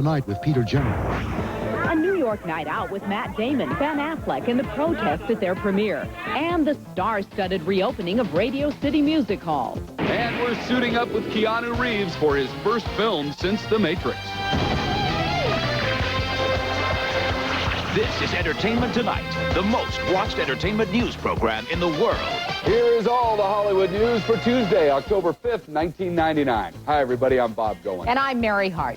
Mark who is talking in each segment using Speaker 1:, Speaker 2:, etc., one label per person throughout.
Speaker 1: Night with Peter Jenner.
Speaker 2: A New York night out with Matt Damon, Ben Affleck, and the protest at their premiere. And the star-studded reopening of Radio City Music Hall.
Speaker 3: And we're suiting up with Keanu Reeves for his first film since The Matrix.
Speaker 4: This is Entertainment Tonight, the most watched entertainment news program in the world.
Speaker 3: Here is all the Hollywood news for Tuesday, October 5th, 1999. Hi, everybody. I'm Bob Goen.
Speaker 2: And I'm Mary Hart.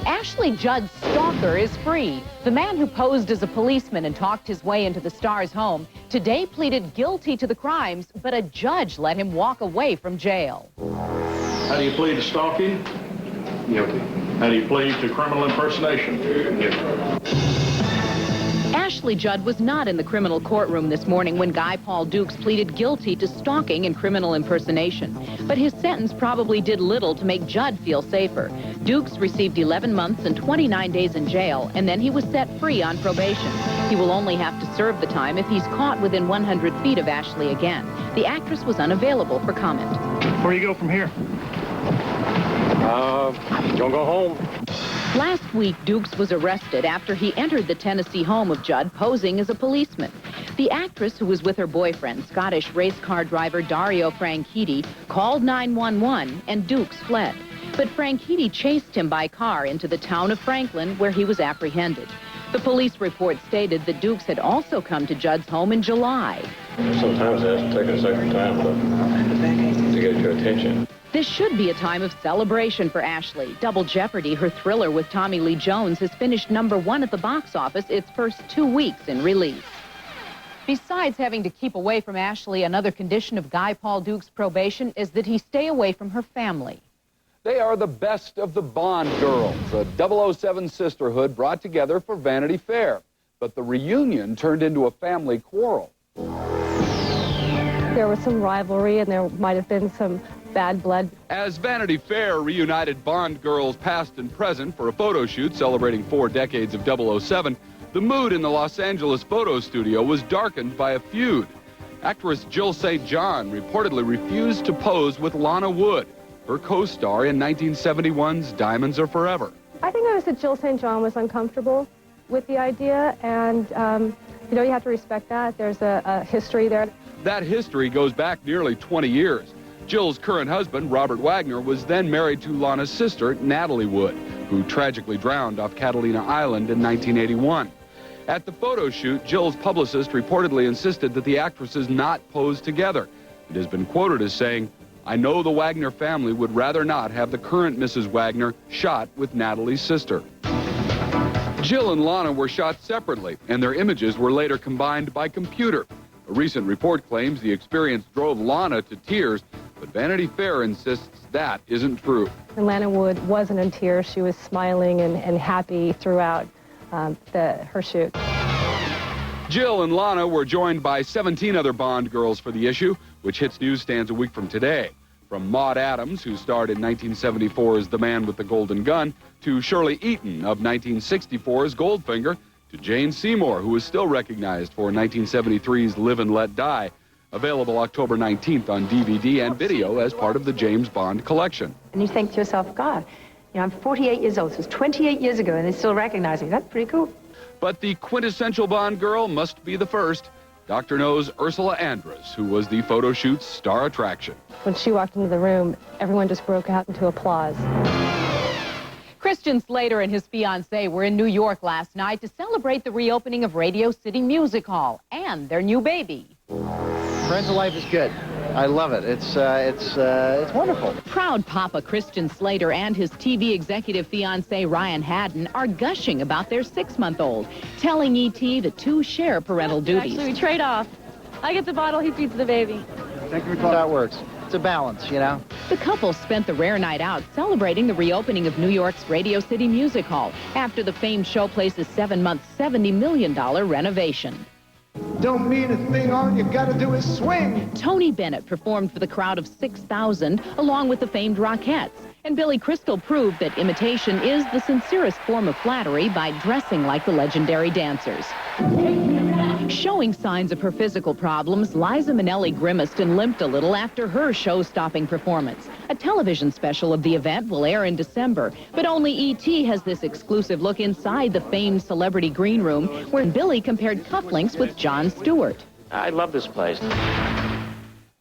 Speaker 2: Ashley Judd's stalker is free. The man who posed as a policeman and talked his way into the star's home today pleaded guilty to the crimes, but a judge let him walk away from jail.
Speaker 5: How do you plead to stalking? Guilty. How do you plead to criminal impersonation? Guilty.
Speaker 2: Ashley Judd was not in the criminal courtroom this morning when Guy Paul Dukes pleaded guilty to stalking and criminal impersonation. But his sentence probably did little to make Judd feel safer. Dukes received 11 months and 29 days in jail, and then he was set free on probation. He will only have to serve the time if he's caught within 100 feet of Ashley again. The actress was unavailable for comment.
Speaker 5: Where do you go from here? Gonna go home.
Speaker 2: Last week, Dukes was arrested after he entered the Tennessee home of Judd posing as a policeman. The actress, who was with her boyfriend, Scottish race car driver Dario Franchitti, called 911 and Dukes fled. But Franchitti chased him by car into the town of Franklin, where he was apprehended. The police report stated that Dukes had also come to Judd's home in July.
Speaker 5: Sometimes it has to take a second time to get your attention.
Speaker 2: This should be a time of celebration for Ashley. Double Jeopardy, her thriller with Tommy Lee Jones, has finished #1 at the box office its first 2 weeks in release. Besides having to keep away from Ashley, another condition of Guy Paul Dukes' probation is that he stay away from her family.
Speaker 3: They are the best of the Bond girls, a 007 sisterhood brought together for Vanity Fair. But the reunion turned into a family quarrel.
Speaker 6: There was some rivalry and there might have been some bad blood.
Speaker 3: As Vanity Fair reunited Bond girls past and present for a photo shoot celebrating 4 decades of 007, the mood in the Los Angeles photo studio was darkened by a feud. Actress Jill St. John reportedly refused to pose with Lana Wood, her co-star in 1971's Diamonds Are Forever.
Speaker 6: I think it was that Jill St. John was uncomfortable with the idea, and you know, you have to respect that. There's a history there.
Speaker 3: That history goes back nearly 20 years. Jill's current husband, Robert Wagner, was then married to Lana's sister, Natalie Wood, who tragically drowned off Catalina Island in 1981. At the photo shoot, Jill's publicist reportedly insisted that the actresses not pose together. It has been quoted as saying, "I know the Wagner family would rather not have the current Mrs. Wagner shot with Natalie's sister." Jill and Lana were shot separately, and their images were later combined by computer. A recent report claims the experience drove Lana to tears, but Vanity Fair insists that isn't true.
Speaker 6: And Lana Wood wasn't in tears. She was smiling and happy throughout her shoot.
Speaker 3: Jill and Lana were joined by 17 other Bond girls for the issue, which hits newsstands a week from today. From Maude Adams, who starred in 1974's The Man with the Golden Gun, to Shirley Eaton of 1964's Goldfinger, to Jane Seymour, who is still recognized for 1973's Live and Let Die. Available October 19th on DVD and video as part of the James Bond collection.
Speaker 7: And you think to yourself, God, you know, I'm 48 years old, so it's 28 years ago, and they still recognize me. That's pretty cool.
Speaker 3: But the quintessential Bond girl must be the first. Dr. No's Ursula Andress, who was the photo shoot's star attraction.
Speaker 6: When she walked into the room, everyone just broke out into applause.
Speaker 2: Christian Slater and his fiancée were in New York last night to celebrate the reopening of Radio City Music Hall and their new baby.
Speaker 8: Parental life is good. I love it. It's wonderful.
Speaker 2: Proud Papa Christian Slater and his TV executive fiancé Ryan Haddon are gushing about their 6-month-old, telling E.T. the two share parental duties.
Speaker 6: Actually, we trade off. I get the bottle, he feeds the baby.
Speaker 8: Thank you for how it works. It's a balance, you know.
Speaker 2: The couple spent the rare night out celebrating the reopening of New York's Radio City Music Hall after the famed showplace's 7-month, $70 million renovation.
Speaker 9: Don't mean a thing, all you gotta do is swing.
Speaker 2: Tony Bennett performed for the crowd of 6,000 along with the famed Rockettes. And Billy Crystal proved that imitation is the sincerest form of flattery by dressing like the legendary dancers. Showing signs of her physical problems, Liza Minnelli grimaced and limped a little after her show-stopping performance. A television special of the event will air in December, but only E.T. has this exclusive look inside the famed celebrity green room, where Billy compared cufflinks with Jon Stewart.
Speaker 1: I love this place.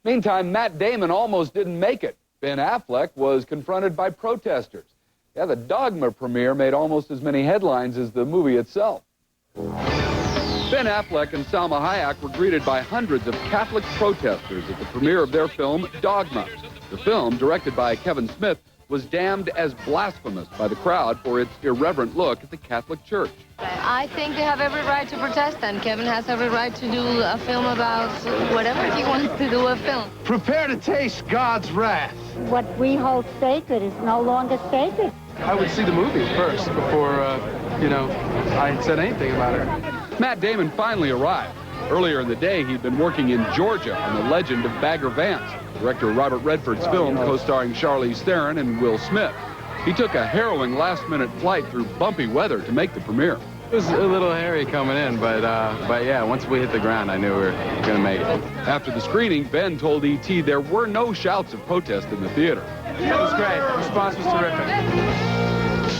Speaker 3: Meantime, Matt Damon almost didn't make it. Ben Affleck was confronted by protesters. Yeah, the Dogma premiere made almost as many headlines as the movie itself. Ben Affleck and Salma Hayek were greeted by hundreds of Catholic protesters at the premiere of their film, Dogma. The film, directed by Kevin Smith, was damned as blasphemous by the crowd for its irreverent look at the Catholic Church.
Speaker 10: I think they have every right to protest, and Kevin has every right to do a film about whatever he wants to do a film.
Speaker 9: Prepare to taste God's wrath.
Speaker 11: What we hold sacred is no longer sacred.
Speaker 12: I would see the movie first before, I said anything about it.
Speaker 3: Matt Damon finally arrived. Earlier in the day, he'd been working in Georgia on The Legend of Bagger Vance, director Robert Redford's film co-starring Charlize Theron and Will Smith. He took a harrowing last-minute flight through bumpy weather to make the premiere.
Speaker 12: It was a little hairy coming in, but yeah, once we hit the ground, I knew we were going to make it.
Speaker 3: After the screening, Ben told E.T. there were no shouts of protest in the theater.
Speaker 12: It was great. The response was terrific.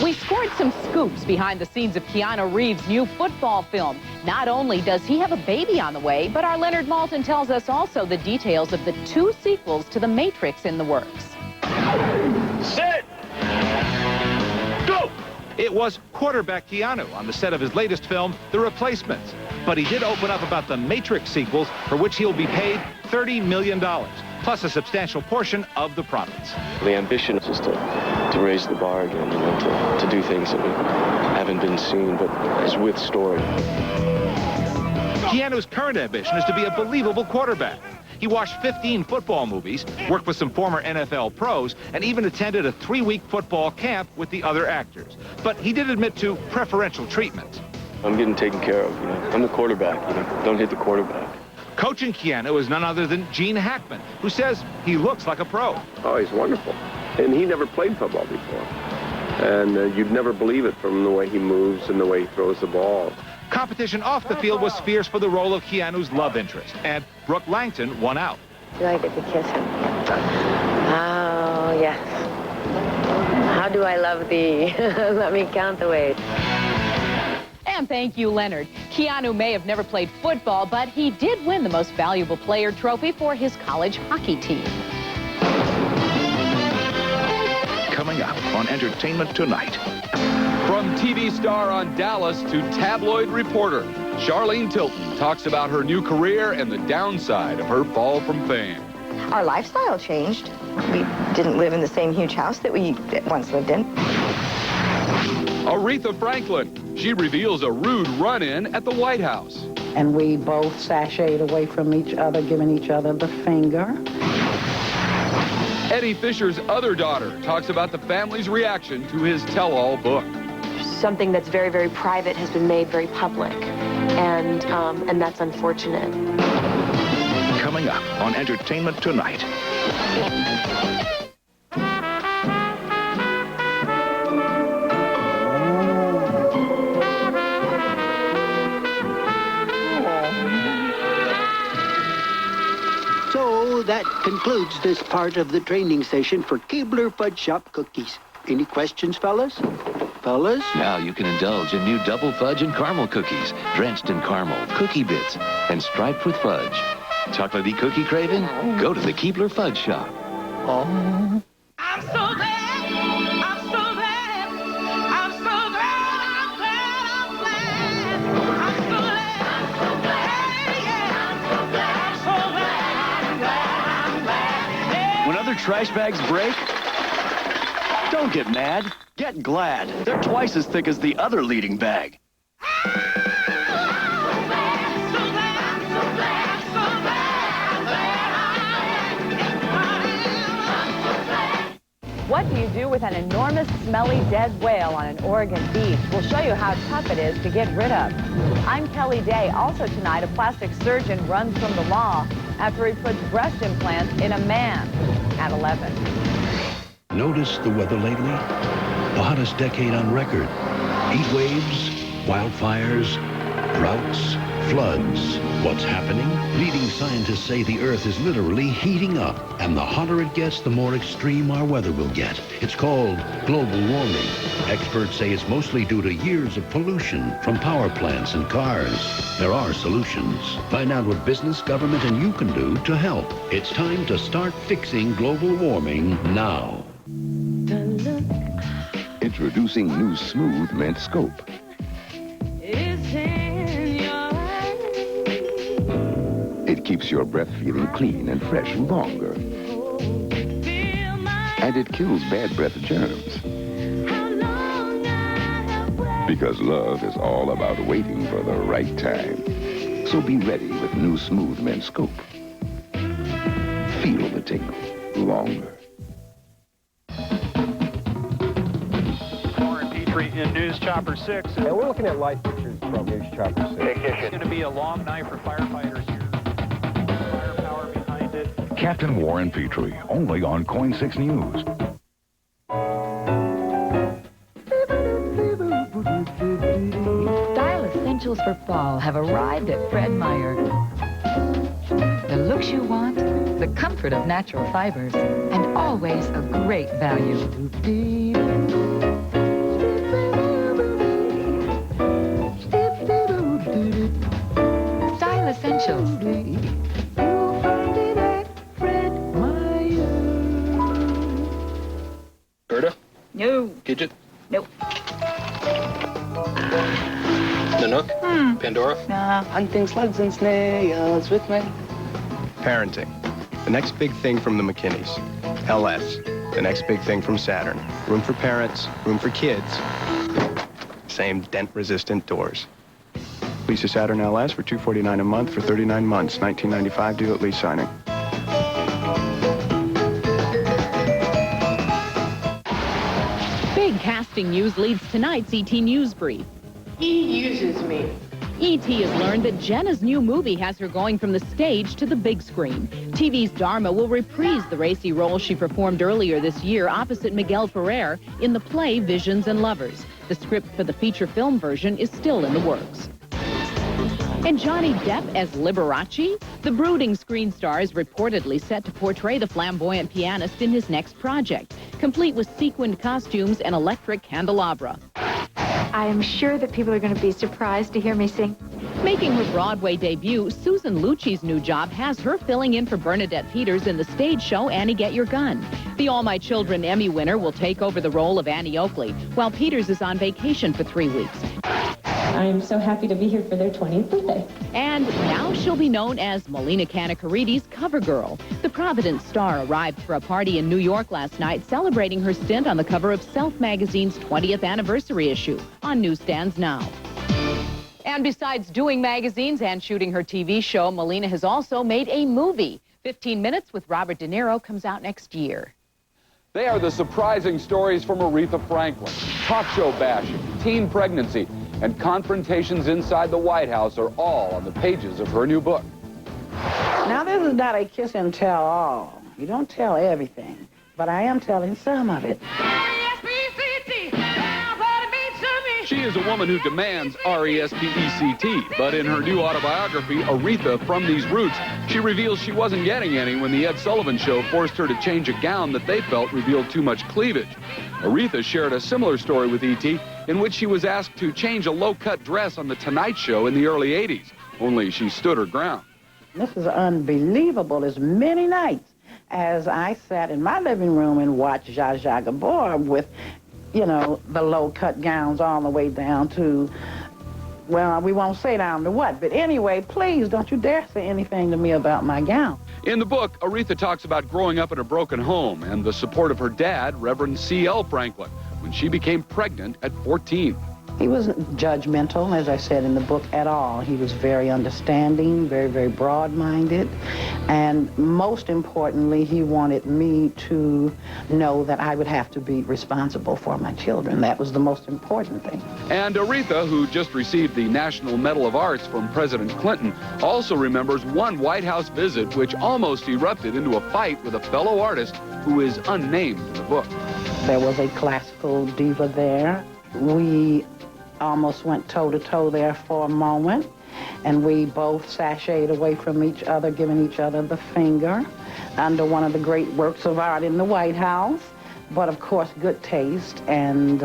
Speaker 2: We scored some scoops behind the scenes of Keanu Reeves' new football film. Not only does he have a baby on the way, but our Leonard Maltin tells us also the details of the 2 sequels to The Matrix in the works.
Speaker 4: Set! Go! It was quarterback Keanu on the set of his latest film, The Replacements. But he did open up about the Matrix sequels, for which he'll be paid $30 million, plus a substantial portion of the profits.
Speaker 1: The ambition is just to raise the bar again, to do things that haven't been seen, but is with story.
Speaker 4: Keanu's current ambition is to be a believable quarterback. He watched 15 football movies, worked with some former NFL pros, and even attended a 3-week football camp with the other actors. But he did admit to preferential treatment.
Speaker 1: I'm getting taken care of, I'm the quarterback, Don't hit the quarterback.
Speaker 4: Coaching Keanu is none other than Gene Hackman, who says he looks like a pro.
Speaker 13: Oh, he's wonderful. And he never played football before. And you'd never believe it from the way he moves and the way he throws the ball.
Speaker 4: Competition off the field was fierce for the role of Keanu's love interest, and Brooke Langton won out.
Speaker 14: Do I get to kiss him? Oh, yes. How do I love thee? Let me count the ways.
Speaker 2: And thank you, Leonard. Keanu may have never played football, but he did win the Most Valuable Player trophy for his college hockey team.
Speaker 4: Coming up on Entertainment Tonight.
Speaker 3: From TV star on Dallas to tabloid reporter, Charlene Tilton talks about her new career and the downside of her fall from fame.
Speaker 15: Our lifestyle changed. We didn't live in the same huge house that we once lived in.
Speaker 3: Aretha Franklin. She reveals a rude run-in at the White House.
Speaker 16: And we both sashayed away from each other, giving each other the finger.
Speaker 3: Eddie Fisher's other daughter talks about the family's reaction to his tell-all book.
Speaker 17: Something that's very, very private has been made very public, and that's unfortunate.
Speaker 4: Coming up on Entertainment Tonight.
Speaker 18: So that concludes this part of the training session for Keebler Fudge Shop cookies. Any questions, fellas? Fellas?
Speaker 19: Now you can indulge in new double fudge and caramel cookies, drenched in caramel, cookie bits, and striped with fudge. Chocolatey cookie craving? Go to the Keebler Fudge Shop.
Speaker 18: Oh.
Speaker 20: I'm so glad, I'm so glad, I'm so glad, I'm glad, I'm glad, I'm so glad, I'm so glad, yeah, I'm so glad, I'm so glad, I'm glad, I'm glad, yeah.
Speaker 21: When other trash bags break, don't get mad, get glad. They're twice as thick as the other leading bag.
Speaker 22: What do you do with an enormous, smelly, dead whale on an Oregon beach? We'll show you how tough it is to get rid of. I'm Kelly Day. Also tonight, a plastic surgeon runs from the law after he puts breast implants in a man at 11.
Speaker 23: Notice the weather lately? The hottest decade on record. Heat waves, wildfires, Droughts, floods. What's happening? Leading scientists say the Earth is literally heating up, and the hotter it gets, the more extreme our weather will get. It's called global warming. Experts say it's mostly due to years of pollution from power plants and cars. There are solutions. Find out what business, government, and you can do to help. It's time to start fixing global warming now.
Speaker 5: Introducing new Smooth Mint Scope. It keeps your breath feeling clean and fresh longer. And it kills bad breath germs. Because love is all about waiting for the right time. So be ready with new Smooth Mint Scope. Feel the tingle longer.
Speaker 6: Warren Petrie in News Chopper 6.
Speaker 7: And we're looking at light pictures from News Chopper 6.
Speaker 6: It's going to be a long night for firefighters here. Firepower behind it.
Speaker 5: Captain Warren Petrie, only on Coin 6 News.
Speaker 24: Style essentials for fall have arrived at Fred Meyer. The looks you want, the comfort of natural fibers, and always a great value. Style essentials.
Speaker 1: Gerda?
Speaker 22: No.
Speaker 1: Gidget?
Speaker 22: Nope.
Speaker 1: Nanook? Pandora?
Speaker 22: Nah.
Speaker 25: Hunting slugs and snails with me.
Speaker 26: Parenting. The next big thing from the McKinneys. LS. The next big thing from Saturn. Room for parents, room for kids. Same dent-resistant doors. Lease a Saturn LS for $249 a month for 39 months. $19.95 due at lease signing.
Speaker 2: Big casting news leads tonight's ET News Brief.
Speaker 27: He uses me.
Speaker 2: E.T. has learned that Jenna's new movie has her going from the stage to the big screen. TV's Dharma will reprise the racy role she performed earlier this year opposite Miguel Ferrer in the play Visions and Lovers. The script for the feature film version is still in the works. And Johnny Depp as Liberace? The brooding screen star is reportedly set to portray the flamboyant pianist in his next project, complete with sequined costumes and electric candelabra.
Speaker 28: I am sure that people are going to be surprised to hear me sing.
Speaker 2: Making her Broadway debut, Susan Lucci's new job has her filling in for Bernadette Peters in the stage show Annie Get Your Gun. The All My Children Emmy winner will take over the role of Annie Oakley, while Peters is on vacation for 3 weeks.
Speaker 29: I'm so happy to be here for their 20th birthday.
Speaker 2: And now she'll be known as Melina Kanakarides' cover girl. The Providence star arrived for a party in New York last night celebrating her stint on the cover of Self magazine's 20th anniversary issue, on newsstands now. And besides doing magazines and shooting her TV show, Melina has also made a movie. 15 Minutes with Robert De Niro comes out next year.
Speaker 3: They are the surprising stories from Aretha Franklin. Talk show bashing, teen pregnancy, and confrontations inside the White House are all on the pages of her new book.
Speaker 16: Now, this is not a kiss and tell all. You don't tell everything, but I am telling some of it.
Speaker 3: She is a woman who demands R-E-S-P-E-C-T, but in her new autobiography, Aretha From These Roots, she reveals she wasn't getting any when the Ed Sullivan Show forced her to change a gown that they felt revealed too much cleavage. Aretha shared a similar story with E.T., in which she was asked to change a low-cut dress on The Tonight Show in the early 80s, only she stood her ground.
Speaker 16: This is unbelievable. As many nights as I sat in my living room and watched Zsa Zsa Gabor with, you know, the low-cut gowns all the way down to, well, we won't say down to what, but anyway, please don't you dare say anything to me about my gown.
Speaker 3: In the book, Aretha talks about growing up in a broken home and the support of her dad, Reverend C.L. Franklin, when she became pregnant at 14.
Speaker 16: He wasn't judgmental, as I said in the book, at all. He was very understanding, very, very broad-minded. And most importantly, he wanted me to know that I would have to be responsible for my children. That was the most important thing.
Speaker 3: And Aretha, who just received the National Medal of Arts from President Clinton, also remembers one White House visit which almost erupted into a fight with a fellow artist who is unnamed in the book.
Speaker 16: There was a classical diva there. We almost went toe-to-toe there for a moment, and we both sashayed away from each other, giving each other the finger under one of the great works of art in the White House. But of course, good taste and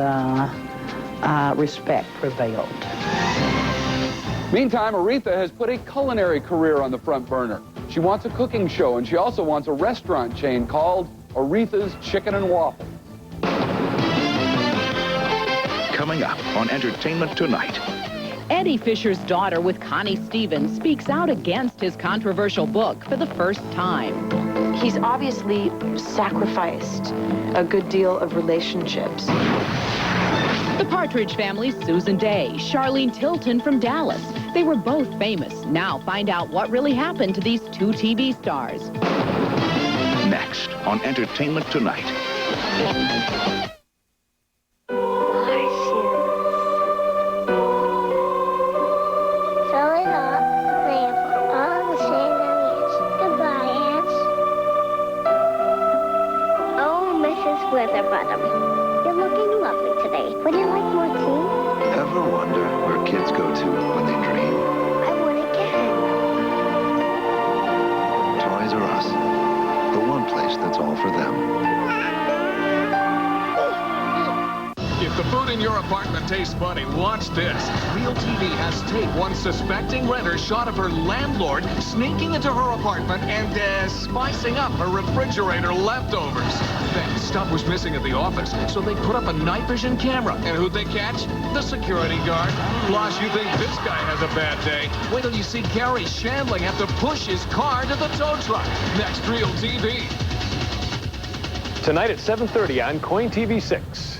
Speaker 16: respect prevailed.
Speaker 3: Meantime, Aretha has put a culinary career on the front burner. She wants a cooking show, and she also wants a restaurant chain called Aretha's Chicken and Waffle.
Speaker 19: Coming up on Entertainment Tonight.
Speaker 2: Eddie Fisher's daughter with Connie Stevens speaks out against his controversial book for the first time.
Speaker 28: He's obviously sacrificed a good deal of relationships.
Speaker 2: The Partridge Family's Susan Day, Charlene Tilton from Dallas. They were both famous. Now find out what really happened to these two TV stars.
Speaker 19: Next on Entertainment Tonight.
Speaker 8: Weatherbottom. You're looking lovely today. Would you like more tea?
Speaker 19: Ever wonder where kids go to when they dream?
Speaker 8: I would again.
Speaker 19: Toys R Us. The one place that's all for them.
Speaker 9: If the food in your apartment tastes funny, watch this. Real TV has tape one suspecting renter shot of her landlord sneaking into her apartment and spicing up her refrigerator leftovers. Then stuff was missing at the office, so they put up a night vision camera. And who'd they catch? The security guard. Plus, you think this guy has a bad day. Wait till you see Gary Shandling have to push his car to the tow truck. Next, Real TV.
Speaker 6: Tonight at 7:30 on Coin TV 6.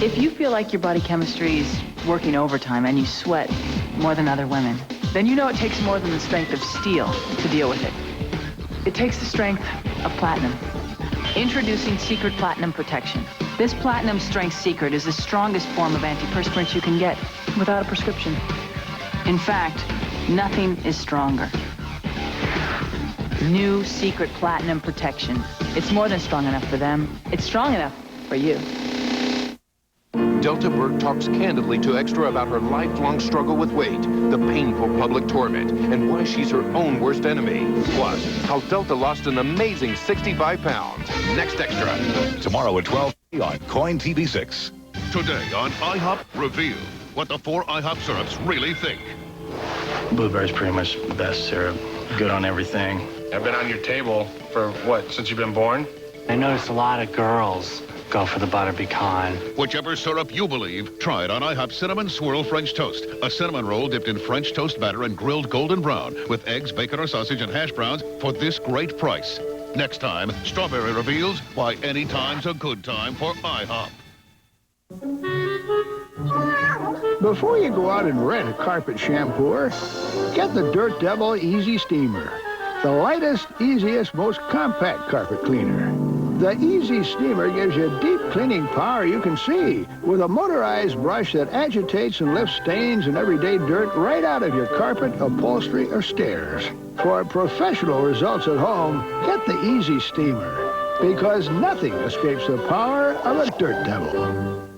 Speaker 10: If you feel like your body chemistry is working overtime and you sweat more than other women, then you know it takes more than the strength of steel to deal with it. It takes the strength of platinum. Introducing Secret Platinum Protection. This platinum strength secret is the strongest form of antiperspirant you can get without a prescription. In fact, nothing is stronger. New Secret Platinum Protection. It's more than strong enough for them. It's strong enough for you.
Speaker 11: Delta Burke talks candidly to Extra about her lifelong struggle with weight, the painful public torment, and why she's her own worst enemy. Plus, how Delta lost an amazing 65 pounds. Next Extra.
Speaker 12: Tomorrow at 12 on Coin TV 6. Today on IHOP Reveal, what the 4 IHOP syrups really think.
Speaker 13: Blueberry's pretty much the best syrup. Good on everything.
Speaker 11: I've been on your table for, what, since you've been born?
Speaker 13: I noticed a lot of girls go for the butter pecan.
Speaker 12: Whichever syrup you believe, try it on IHOP Cinnamon Swirl French Toast. A cinnamon roll dipped in French toast batter and grilled golden brown with eggs, bacon, or sausage and hash browns for this great price. Next time, Strawberry reveals why any time's a good time for IHOP.
Speaker 14: Before you go out and rent a carpet shampooer, get the Dirt Devil Easy Steamer. The lightest, easiest, most compact carpet cleaner. The Easy Steamer gives you deep cleaning power you can see with a motorized brush that agitates and lifts stains and everyday dirt right out of your carpet, upholstery, or stairs. For professional results at home, get the Easy Steamer because nothing escapes the power of a Dirt Devil.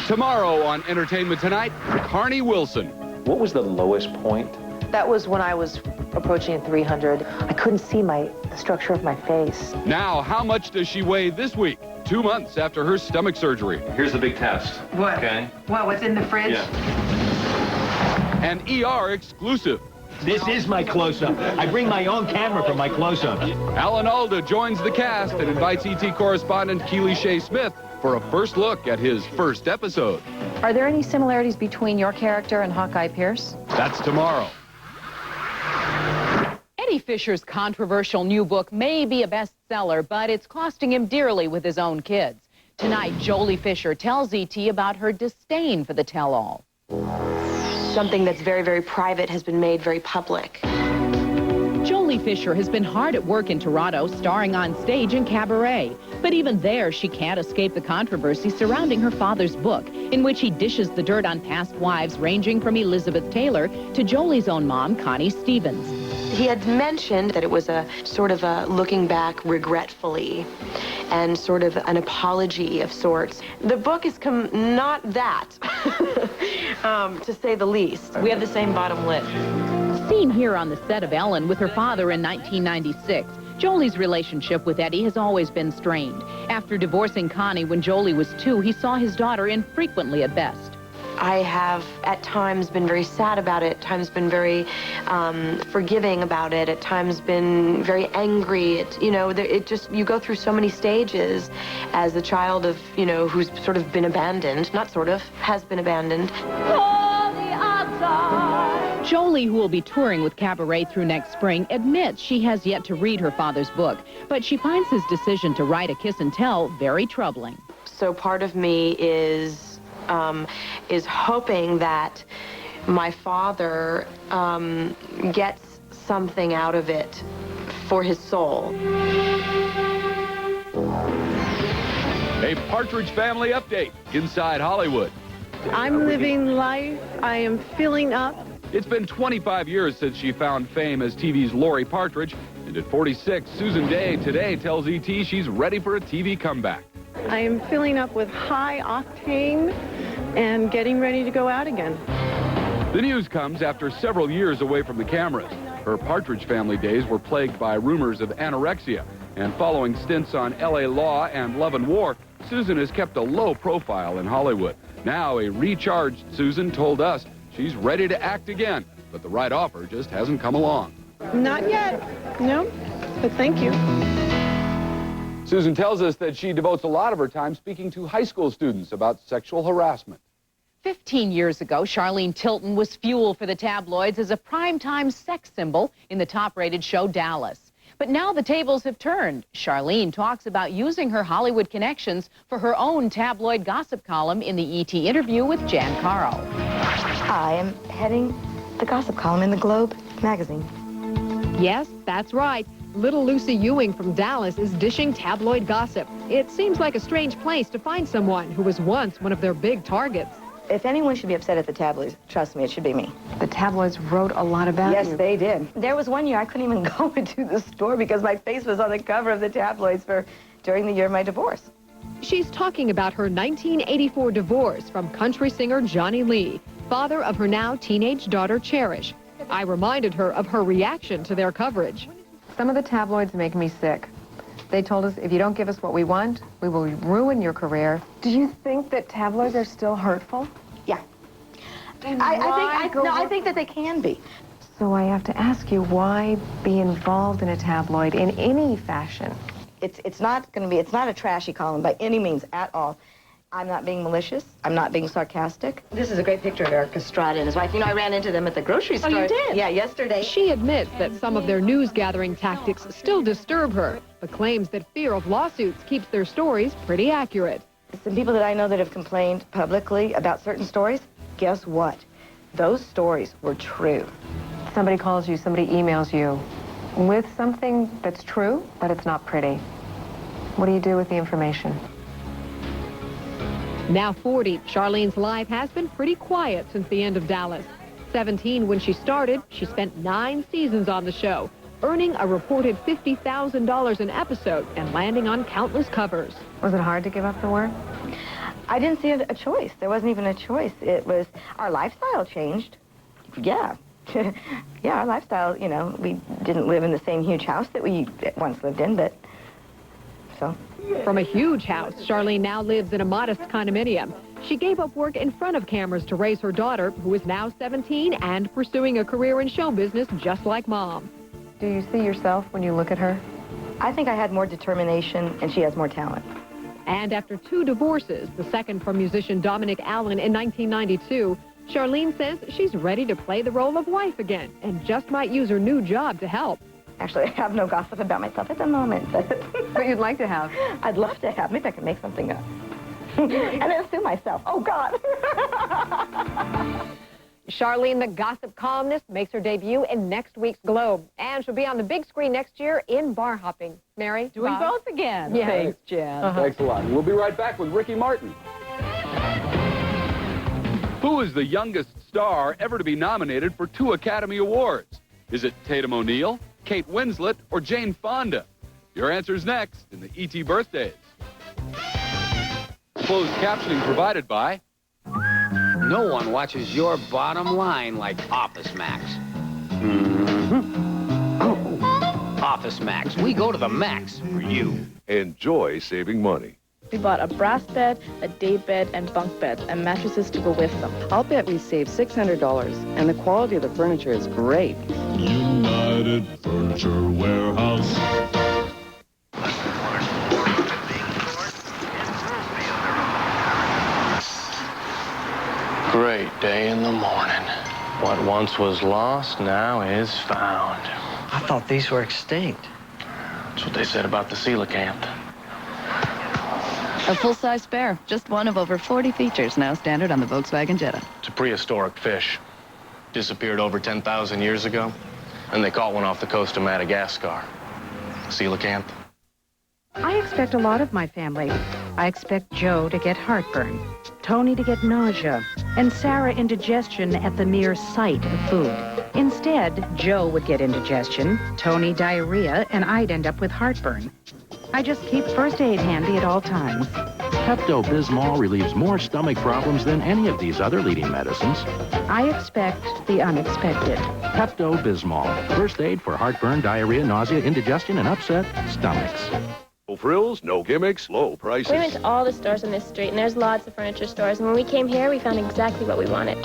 Speaker 3: Tomorrow on Entertainment Tonight, Carney Wilson.
Speaker 6: What was the lowest point?
Speaker 28: That was when I was approaching 300. I couldn't see the structure of my face.
Speaker 3: Now, how much does she weigh this week? 2 months after her stomach surgery.
Speaker 6: Here's the big test.
Speaker 10: What?
Speaker 6: Okay.
Speaker 10: What, what's in the fridge?
Speaker 6: Yeah.
Speaker 3: An ER exclusive.
Speaker 15: This is my close-up. I bring my own camera for my close-up.
Speaker 3: Alan Alda joins the cast and invites ET correspondent Keely Shea Smith for a first look at his first episode.
Speaker 22: Are there any similarities between your character and Hawkeye Pierce?
Speaker 3: That's tomorrow.
Speaker 2: Eddie Fisher's controversial new book may be a bestseller, but it's costing him dearly with his own kids. Tonight, Jolie Fisher tells ET about her disdain for the tell-all.
Speaker 28: Something that's very, very private has been made very public.
Speaker 2: Jolie Fisher has been hard at work in Toronto, starring on stage in Cabaret. But even there, she can't escape the controversy surrounding her father's book, in which he dishes the dirt on past wives ranging from Elizabeth Taylor to Jolie's own mom, Connie Stevens.
Speaker 28: He had mentioned that it was a sort of a looking back regretfully and sort of an apology of sorts. The book is not that. to say the least. We have the same bottom lip.
Speaker 2: Seen here on the set of Ellen with her father in 1996, Jolie's relationship with Eddie has always been strained. After divorcing Connie when Jolie was 2, he saw his daughter infrequently at best.
Speaker 28: I have at times been very sad about it, at times been very forgiving about it, at times been very angry. You go through so many stages as a child of, who's sort of been abandoned, not sort of, has been abandoned.
Speaker 2: Jolie, who will be touring with Cabaret through next spring, admits she has yet to read her father's book, but she finds his decision to write A Kiss and Tell very troubling.
Speaker 28: So part of me is hoping that my father gets something out of it for his soul.
Speaker 3: A Partridge Family update inside Hollywood.
Speaker 27: I'm living life. I am filling up.
Speaker 3: It's been 25 years since she found fame as TV's Lori Partridge, and at 46, Susan Dey today tells ET she's ready for a TV comeback.
Speaker 27: I am filling up with high octane and getting ready to go out again.
Speaker 3: The news comes after several years away from the cameras. Her Partridge Family days were plagued by rumors of anorexia, and following stints on LA Law and Love and War, Susan has kept a low profile in Hollywood. Now, a recharged Susan told us she's ready to act again, but the right offer just hasn't come along.
Speaker 27: Not yet, no, but thank you.
Speaker 3: Susan tells us that she devotes a lot of her time speaking to high school students about sexual harassment.
Speaker 2: 15 years ago, Charlene Tilton was fuel for the tabloids as a primetime sex symbol in the top-rated show Dallas. But now the tables have turned. Charlene talks about using her Hollywood connections for her own tabloid gossip column in the ET interview with Jan Caro.
Speaker 28: I am heading the gossip column in the Globe magazine.
Speaker 4: Yes, that's right. Little Lucy Ewing from Dallas is dishing tabloid gossip. It seems like a strange place to find someone who was once one of their big targets.
Speaker 28: If anyone should be upset at the tabloids, trust me, it should be me.
Speaker 10: The tabloids wrote a lot about you.
Speaker 28: Yes, they did. There was one year I couldn't even go into the store because my face was on the cover of the tabloids during the year of my divorce.
Speaker 4: She's talking about her 1984 divorce from country singer Johnny Lee, father of her now teenage daughter Cherish. I reminded her of her reaction to their coverage.
Speaker 10: Some of the tabloids make me sick. They told us, if you don't give us what we want, we will ruin your career. Do you think that tabloids are still hurtful?
Speaker 28: Yeah. I think that they can be.
Speaker 10: So I have to ask you, why be involved in a tabloid in any fashion?
Speaker 28: It's not a trashy column by any means at all. I'm not being malicious. I'm not being sarcastic. This is a great picture of Eric Estrada and his wife. I ran into them at the grocery store.
Speaker 4: Oh, you did?
Speaker 28: Yeah, yesterday.
Speaker 4: She admits that some of their news-gathering tactics still disturb her, but claims that fear of lawsuits keeps their stories pretty accurate.
Speaker 28: Some people that I know that have complained publicly about certain stories, guess what? Those stories were true.
Speaker 10: Somebody calls you, somebody emails you with something that's true, but it's not pretty. What do you do with the information?
Speaker 4: Now 40, Charlene's life has been pretty quiet since the end of Dallas. 17 when she started, she spent 9 seasons on the show, earning a reported $50,000 an episode and landing on countless covers.
Speaker 10: Was it hard to give up the work?
Speaker 28: I didn't see a choice. There wasn't even a choice. It was, our lifestyle changed. Yeah. Yeah, our lifestyle, we didn't live in the same huge house that we once lived in, but so.
Speaker 4: From a huge house, Charlene now lives in a modest condominium. She gave up work in front of cameras to raise her daughter, who is now 17 and pursuing a career in show business just like Mom.
Speaker 10: Do you see yourself when you look at her?
Speaker 28: I think I had more determination, and she has more talent.
Speaker 4: And after 2 divorces, the second from musician Dominic Allen in 1992, Charlene says she's ready to play the role of wife again and just might use her new job to help.
Speaker 28: Actually, I have no gossip about myself at the moment.
Speaker 10: But you'd like to have?
Speaker 28: I'd love to have. Maybe I can make something up. And then sue myself. Oh, God.
Speaker 4: Charlene, the gossip columnist, makes her debut in next week's Globe. And she'll be on the big screen next year in Bar Hopping. Mary?
Speaker 2: Doing both again.
Speaker 4: Yes.
Speaker 2: Thanks, Jan.
Speaker 3: Thanks a lot. We'll be right back with Ricky Martin. Who is the youngest star ever to be nominated for 2 Academy Awards? Is it Tatum O'Neal, Kate Winslet, or Jane Fonda? Your answer's next in the ET Birthdays. Closed captioning provided by
Speaker 1: No one watches your bottom line like Office Max. Office Max. We go to the max for you.
Speaker 5: Enjoy saving money.
Speaker 7: We bought a brass bed, a day bed, and bunk beds, and mattresses to go with them.
Speaker 17: I'll bet we saved $600, and the quality of the furniture is great.
Speaker 18: United Furniture Warehouse.
Speaker 26: Great day in the morning. What once was lost now is found.
Speaker 20: I thought these were extinct.
Speaker 26: That's what they said about the coelacanth.
Speaker 21: A full-size spare, just one of over 40 features, now standard on the Volkswagen Jetta.
Speaker 26: It's a prehistoric fish. Disappeared over 10,000 years ago, and they caught one off the coast of Madagascar. Coelacanth.
Speaker 23: I expect a lot of my family. I expect Joe to get heartburn, Tony to get nausea, and Sarah indigestion at the mere sight of food. Instead, Joe would get indigestion, Tony diarrhea, and I'd end up with heartburn. I just keep first aid handy at all times.
Speaker 24: Pepto-Bismol relieves more stomach problems than any of these other leading medicines.
Speaker 23: I expect the unexpected.
Speaker 24: Pepto-Bismol, first aid for heartburn, diarrhea, nausea, indigestion, and upset stomachs.
Speaker 5: No frills, no gimmicks, low prices.
Speaker 30: We went to all the stores on this street, and there's lots of furniture stores. And when we came here, we found exactly what we wanted.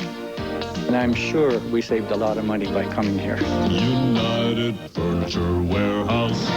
Speaker 20: And I'm sure we saved a lot of money by coming here.
Speaker 18: United Furniture Warehouse.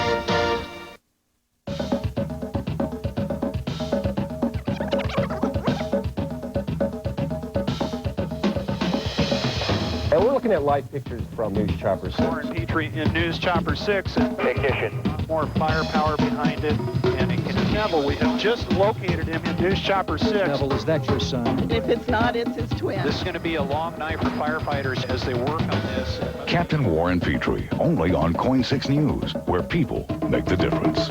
Speaker 31: And we're looking at live pictures from News Chopper 6.
Speaker 6: Warren Petrie in News Chopper 6.
Speaker 31: Technician.
Speaker 6: More firepower behind it. And in Neville, we have just located him in News Chopper 6.
Speaker 20: Neville, is that your son?
Speaker 21: If it's not, it's his twin.
Speaker 6: This is going to be a long night for firefighters as they work on this.
Speaker 32: Captain Warren Petrie, only on KOIN 6 News, where people make the difference.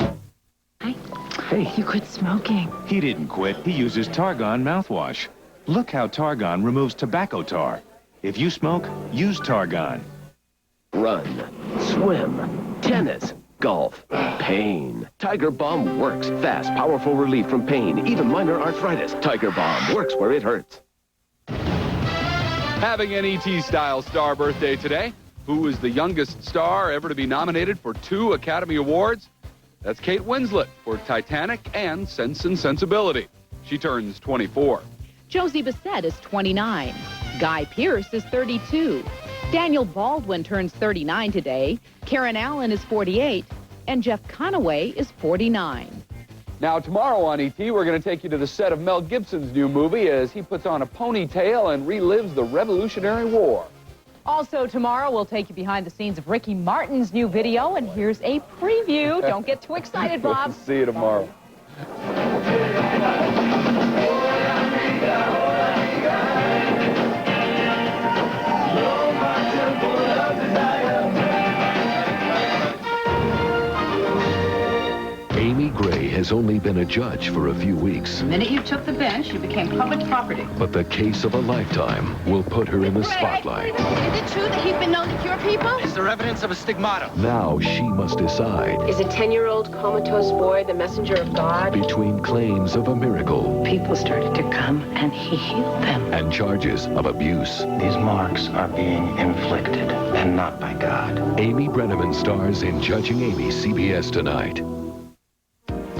Speaker 33: Hey. You quit smoking.
Speaker 34: He didn't quit. He uses Targon mouthwash. Look how Targon removes tobacco tar. If you smoke, use Targon.
Speaker 35: Run, swim, tennis, golf, pain. Tiger Balm works. Fast, powerful relief from pain, even minor arthritis. Tiger Balm works where it hurts.
Speaker 3: Having an ET-style star birthday today. Who is the youngest star ever to be nominated for 2 Academy Awards? That's Kate Winslet for Titanic and Sense and Sensibility. She turns 24.
Speaker 2: Josie Bissett is 29. Guy Pearce is 32. Daniel Baldwin turns 39 today. Karen Allen is 48. And Jeff Conaway is 49.
Speaker 3: Now, tomorrow on ET, we're going to take you to the set of Mel Gibson's new movie as he puts on a ponytail and relives the Revolutionary War.
Speaker 2: Also tomorrow, we'll take you behind the scenes of Ricky Martin's new video, and here's a preview. Don't get too excited, Bob.
Speaker 3: We'll see you tomorrow.
Speaker 19: Amy Gray has only been a judge for a few weeks.
Speaker 23: The minute you took the bench, you became public property.
Speaker 19: But the case of a lifetime will put her in the spotlight.
Speaker 23: Is it true that he's been known to cure people?
Speaker 15: Is there evidence of a stigmata?
Speaker 19: Now she must decide
Speaker 28: Is a 10-year-old comatose boy the messenger of God?
Speaker 19: between claims of a miracle
Speaker 23: People started to come, and he healed them.
Speaker 19: and charges of abuse.
Speaker 26: These marks are being inflicted, and not by God.
Speaker 19: Amy Brenneman stars in Judging Amy, CBS tonight.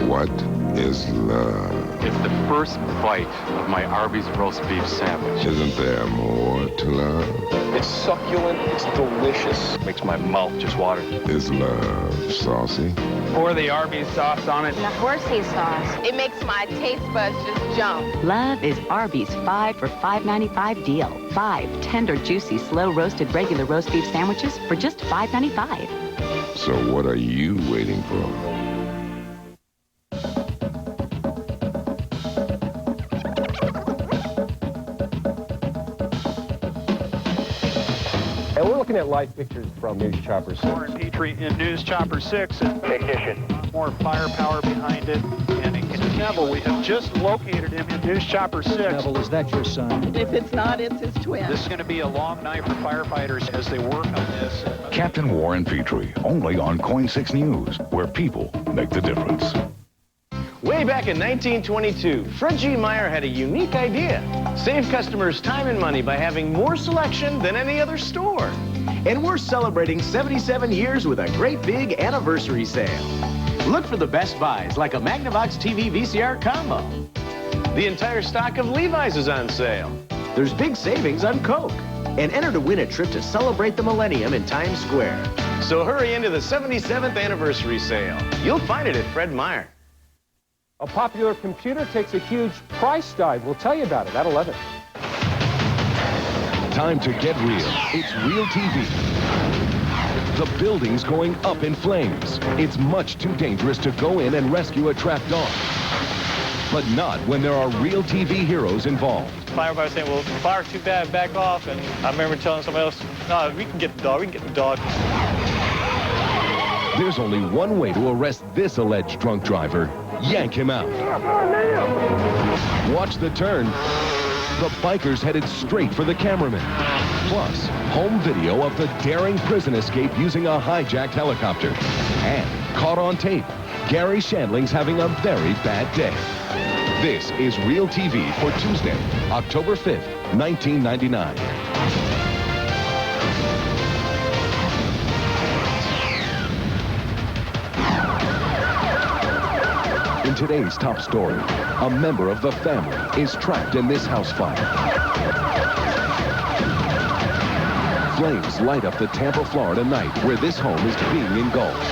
Speaker 36: What is love?
Speaker 37: It's the first bite of my Arby's roast beef sandwich.
Speaker 36: Isn't there more to love?
Speaker 26: It's succulent, it's delicious. Makes my mouth just water.
Speaker 36: Is love saucy?
Speaker 37: Pour the Arby's sauce on it.
Speaker 28: The horsey sauce. It makes my taste buds just jump.
Speaker 21: Love is Arby's 5 for $5.95 deal. 5 tender, juicy, slow-roasted regular roast beef sandwiches for just $5.95.
Speaker 36: So what are you waiting for?
Speaker 31: And we're looking at live pictures from News Chopper 6.
Speaker 6: Warren Petrie in News Chopper 6.
Speaker 31: Technician.
Speaker 6: More firepower behind it. And in Neville, we have just located him in News Chopper 6.
Speaker 20: Neville, is that your son?
Speaker 23: If it's not, it's his twin.
Speaker 6: This is going to be a long night for firefighters as they work on this.
Speaker 32: Captain Warren Petrie, only on KOIN 6 News, where people make the difference.
Speaker 1: Way back in 1922, Fred G. Meyer had a unique idea. Save customers time and money by having more selection than any other store.
Speaker 4: And we're celebrating 77 years with a great big anniversary sale. Look for the best buys like a Magnavox TV VCR combo.
Speaker 1: The entire stock of Levi's is on sale.
Speaker 4: There's big savings on Coke. And enter to win a trip to celebrate the millennium in Times Square.
Speaker 1: So hurry into the 77th anniversary sale. You'll find it at Fred Meyer.
Speaker 31: A popular computer takes a huge price dive. We'll tell you about it at 11.
Speaker 7: Time to get real. It's Real TV. The building's going up in flames. It's much too dangerous to go in and rescue a trapped dog. But not when there are Real TV heroes involved.
Speaker 8: Firefighter saying, well, fire's too bad, back off. And I remember telling somebody else, no, we can get the dog, we can get the dog.
Speaker 7: There's only one way to arrest this alleged drunk driver. Yank him out. Watch the turn. The biker's headed straight for the cameraman. Plus, home video of the daring prison escape using a hijacked helicopter. And caught on tape, Gary Shandling's having a very bad day. This is Real TV for Tuesday, October 5th, 1999. In today's top story, a member of the family is trapped in this house fire. Flames light up the Tampa, Florida night where this home is being engulfed.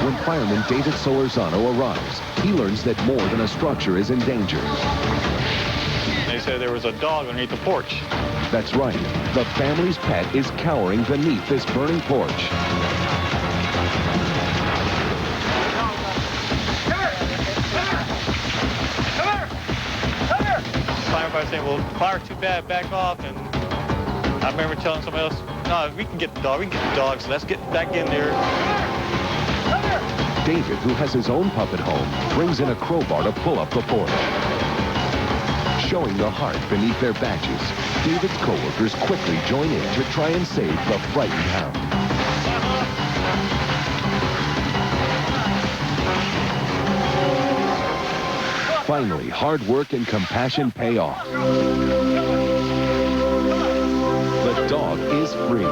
Speaker 7: When fireman David Solorzano arrives, he learns that more than a structure is in danger.
Speaker 8: They said there was a dog underneath the porch.
Speaker 7: That's right. The family's pet is cowering beneath this burning porch.
Speaker 8: Firefighter saying, well, fire's too bad, back off. And I remember telling somebody else, no, we can get the dog, we can get the dog, so let's get back in there.
Speaker 7: David, who has his own puppet home, brings in a crowbar to pull up the porch. Showing the heart beneath their badges, David's co-workers quickly join in to try and save the frightened hound. Finally, hard work and compassion pay off. The dog is free.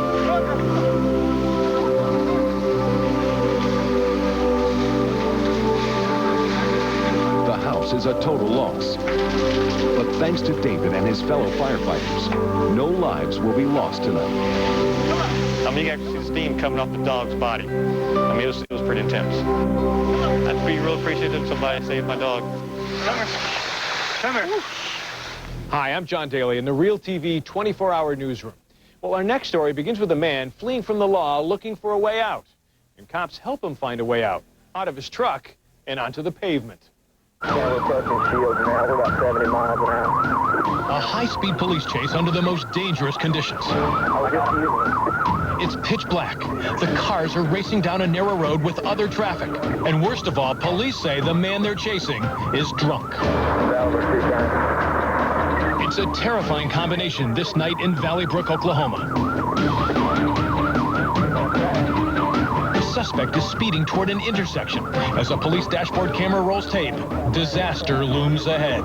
Speaker 7: The house is a total loss. But thanks to David and his fellow firefighters, no lives will be lost tonight.
Speaker 8: I mean, you actually see the steam coming off the dog's body. I mean, it was pretty intense. I'd be real appreciative if somebody saved my dog. Come here.
Speaker 31: Hi, I'm John Daly in the Real TV 24-hour newsroom. Well, our next story begins with a man fleeing from the law looking for a way out. And cops help him find a way out of his truck and onto the pavement.
Speaker 9: We're approaching Shields now. We're about 70 miles an hour.
Speaker 10: A high-speed police chase under the most dangerous conditions. It's pitch black. The cars are racing down a narrow road with other traffic. And worst of all, police say the man they're chasing is drunk. It's a terrifying combination this night in Valley Brook, Oklahoma. The suspect is speeding toward an intersection. As a police dashboard camera rolls tape, disaster looms ahead.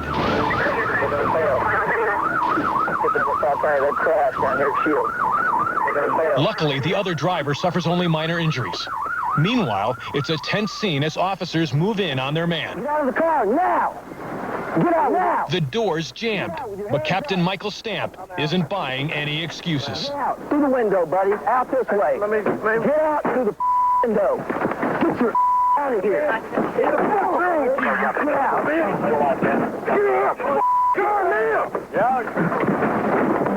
Speaker 10: Luckily, the other driver suffers only minor injuries. Meanwhile, it's a tense scene as officers move in on their man.
Speaker 9: Get out of the car now! Get out now!
Speaker 10: The door's jammed, but Captain Michael Stamp isn't buying any excuses.
Speaker 9: Get out through the window, buddy. Out this way. Get out through the window. Get your out of here. Get out. Get out.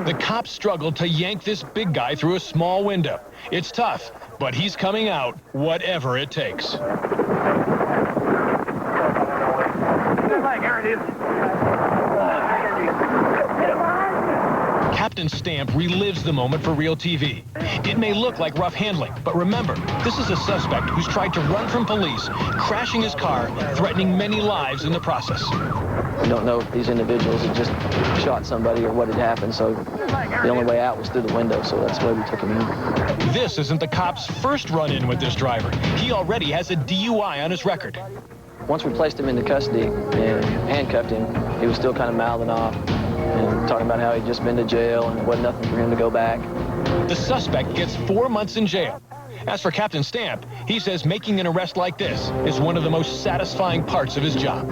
Speaker 10: The cops struggle to yank this big guy through a small window. It's tough, but he's coming out whatever it takes. Captain Stamp relives the moment for Real TV. It may look like rough handling, but remember, this is a suspect who's tried to run from police, crashing his car, threatening many lives in the process.
Speaker 5: You don't know if these individuals had just shot somebody or what had happened, so the only way out was through the window, so that's why we took him in.
Speaker 10: This isn't the cops' first run-in with this driver. He already has a DUI on his record.
Speaker 5: Once we placed him into custody and handcuffed him, he was still kind of mouthing off and talking about how he'd just been to jail and it wasn't nothing for him to go back.
Speaker 10: The suspect gets 4 months in jail. As for Captain Stamp, he says making an arrest like this is one of the most satisfying parts of his job.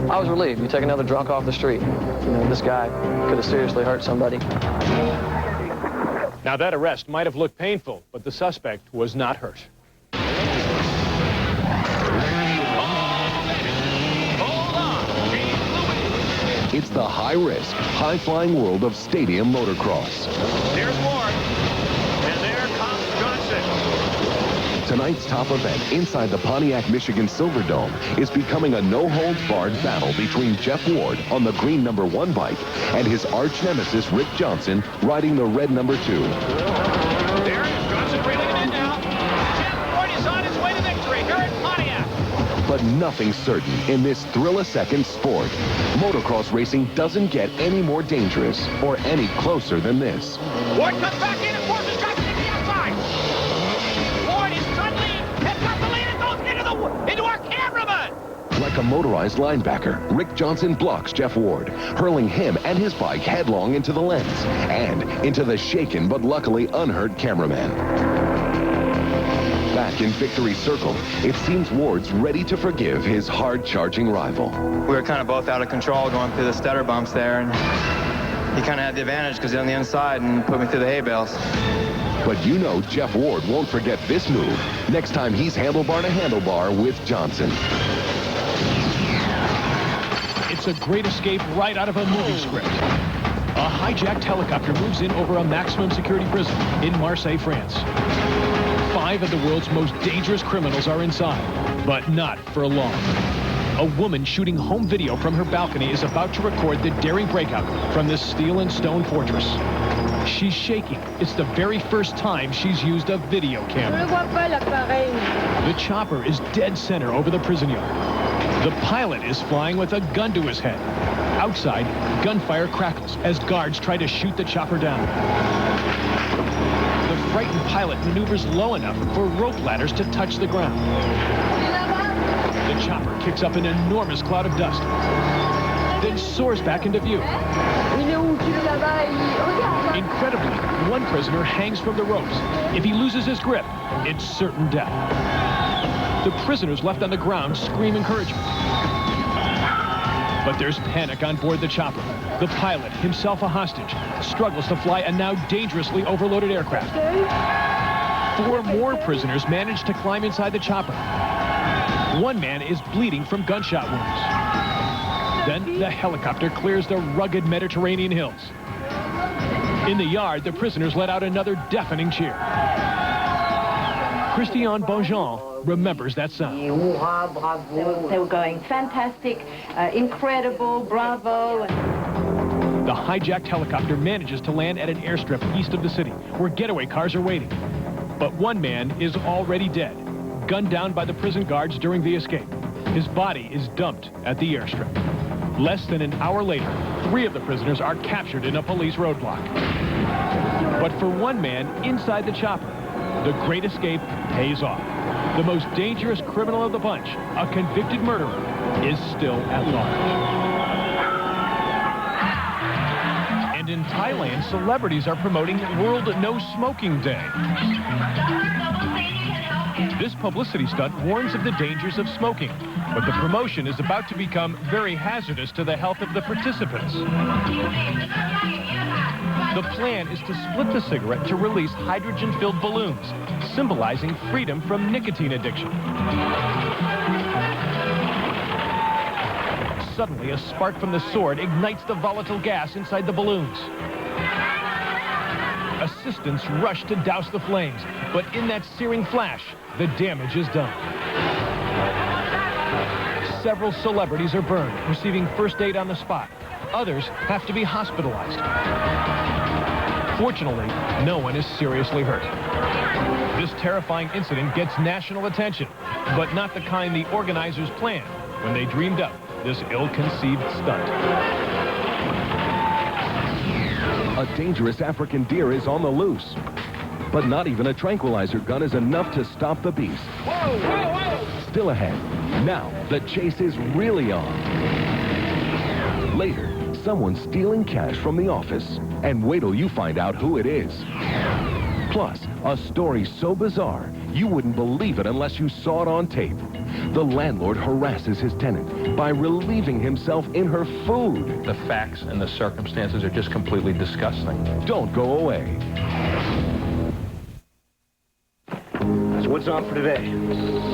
Speaker 5: I was relieved. You take another drunk off the street. You know, this guy could have seriously hurt somebody.
Speaker 31: Now, that arrest might have looked painful, but the suspect was not hurt.
Speaker 7: It's the high-risk, high-flying world of stadium motocross.
Speaker 6: There's Ward, and there comes Johnson.
Speaker 7: Tonight's top event inside the Pontiac, Michigan Silverdome is becoming a no-holds-barred battle between Jeff Ward on the green number 1 bike and his arch nemesis Rick Johnson riding the red number 2.
Speaker 6: There is Johnson reeling it in now. Jeff Ward is on his way to victory here at Pontiac.
Speaker 7: But nothing's certain in this thrill-a-second sport. Motocross racing doesn't get any more dangerous or any closer than this.
Speaker 6: Ward comes back in and forces Johnson to the outside. Ward is suddenly has got the lead and goes into our cameraman.
Speaker 7: Like a motorized linebacker, Rick Johnson blocks Jeff Ward, hurling him and his bike headlong into the lens and into the shaken but luckily unhurt cameraman. Back in Victory Circle, it seems Ward's ready to forgive his hard-charging rival.
Speaker 11: We were kind of both out of control going through the stutter bumps there, and he kind of had the advantage because he's on the inside and put me through the hay bales.
Speaker 7: But you know Jeff Ward won't forget this move next time he's handlebar to handlebar with Johnson.
Speaker 10: It's a great escape right out of a movie script. A hijacked helicopter moves in over a maximum security prison in Marseille, France. 5 of the world's most dangerous criminals are inside, but not for long. A woman shooting home video from her balcony is about to record the daring breakout from this steel and stone fortress. She's shaking. It's the very first time she's used a video camera. The chopper is dead center over the prison yard. The pilot is flying with a gun to his head. Outside, gunfire crackles as guards try to shoot the chopper down. The frightened pilot maneuvers low enough for rope ladders to touch the ground. The chopper kicks up an enormous cloud of dust, then soars back into view. Incredibly, one prisoner hangs from the ropes. If he loses his grip, it's certain death. The prisoners left on the ground scream encouragement. But there's panic on board the chopper. The pilot, himself a hostage, struggles to fly a now dangerously overloaded aircraft. 4 more prisoners manage to climb inside the chopper. One man is bleeding from gunshot wounds. Then the helicopter clears the rugged Mediterranean hills. In the yard, the prisoners let out another deafening cheer. Christiane Bonjean remembers that sound.
Speaker 12: They were going fantastic, incredible, bravo.
Speaker 10: The hijacked helicopter manages to land at an airstrip east of the city, where getaway cars are waiting. But one man is already dead, gunned down by the prison guards during the escape. His body is dumped at the airstrip. Less than an hour later, 3 of the prisoners are captured in a police roadblock. But for one man inside the chopper, the great escape pays off. The most dangerous criminal of the bunch, a convicted murderer, is still at large. And in Thailand, celebrities are promoting World No Smoking Day. This publicity stunt warns of the dangers of smoking, but the promotion is about to become very hazardous to the health of the participants. The plan is to split the cigarette to release hydrogen-filled balloons, symbolizing freedom from nicotine addiction. Suddenly, a spark from the sword ignites the volatile gas inside the balloons. Assistants rush to douse the flames, but in that searing flash, the damage is done. Several celebrities are burned, receiving first aid on the spot. Others have to be hospitalized. Fortunately, no one is seriously hurt. This terrifying incident gets national attention, but not the kind the organizers planned when they dreamed up this ill-conceived stunt.
Speaker 7: A dangerous African deer is on the loose. But not even a tranquilizer gun is enough to stop the beast.
Speaker 6: Whoa, whoa, whoa!
Speaker 7: Still ahead. Now, the chase is really on. Later, someone's stealing cash from the office. And wait till you find out who it is. Plus, a story so bizarre, you wouldn't believe it unless you saw it on tape. The landlord harasses his tenant by relieving himself in her food.
Speaker 2: The facts and the circumstances are just completely disgusting.
Speaker 7: Don't go away.
Speaker 3: So what's on for today?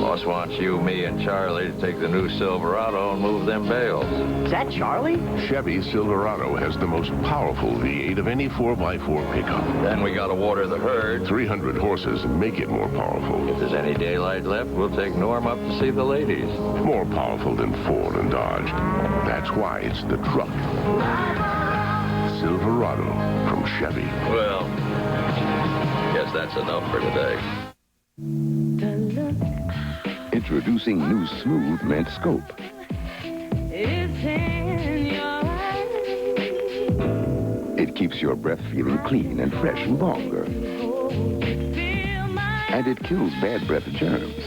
Speaker 13: Boss wants you, me, and Charlie to take the new Silverado and move them bales.
Speaker 3: Is that Charlie?
Speaker 32: Chevy Silverado has the most powerful V8 of any 4x4 pickup.
Speaker 13: Then we gotta water the herd.
Speaker 32: 300 horses make it more powerful.
Speaker 13: If there's any daylight left, we'll take Norm up to see the ladies.
Speaker 32: More powerful than Ford and Dodge. That's why it's the truck. Silverado from Chevy.
Speaker 13: Well, guess that's enough for today.
Speaker 36: Introducing new Smooth Mint Scope. It keeps your breath feeling clean and fresh longer. And it kills bad breath germs.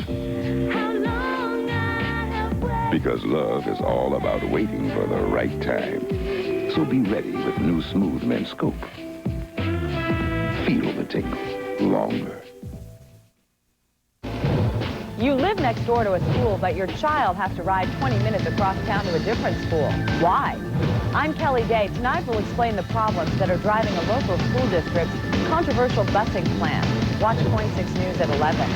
Speaker 36: Because love is all about waiting for the right time. So be ready with new Smooth Mint Scope. Feel the tingle longer.
Speaker 14: You live next door to a school, but your child has to ride 20 minutes across town to a different school. Why? I'm Kelly Day. Tonight we'll explain the problems that are driving a local school district's controversial busing plan. Watch Point 6 News at 11.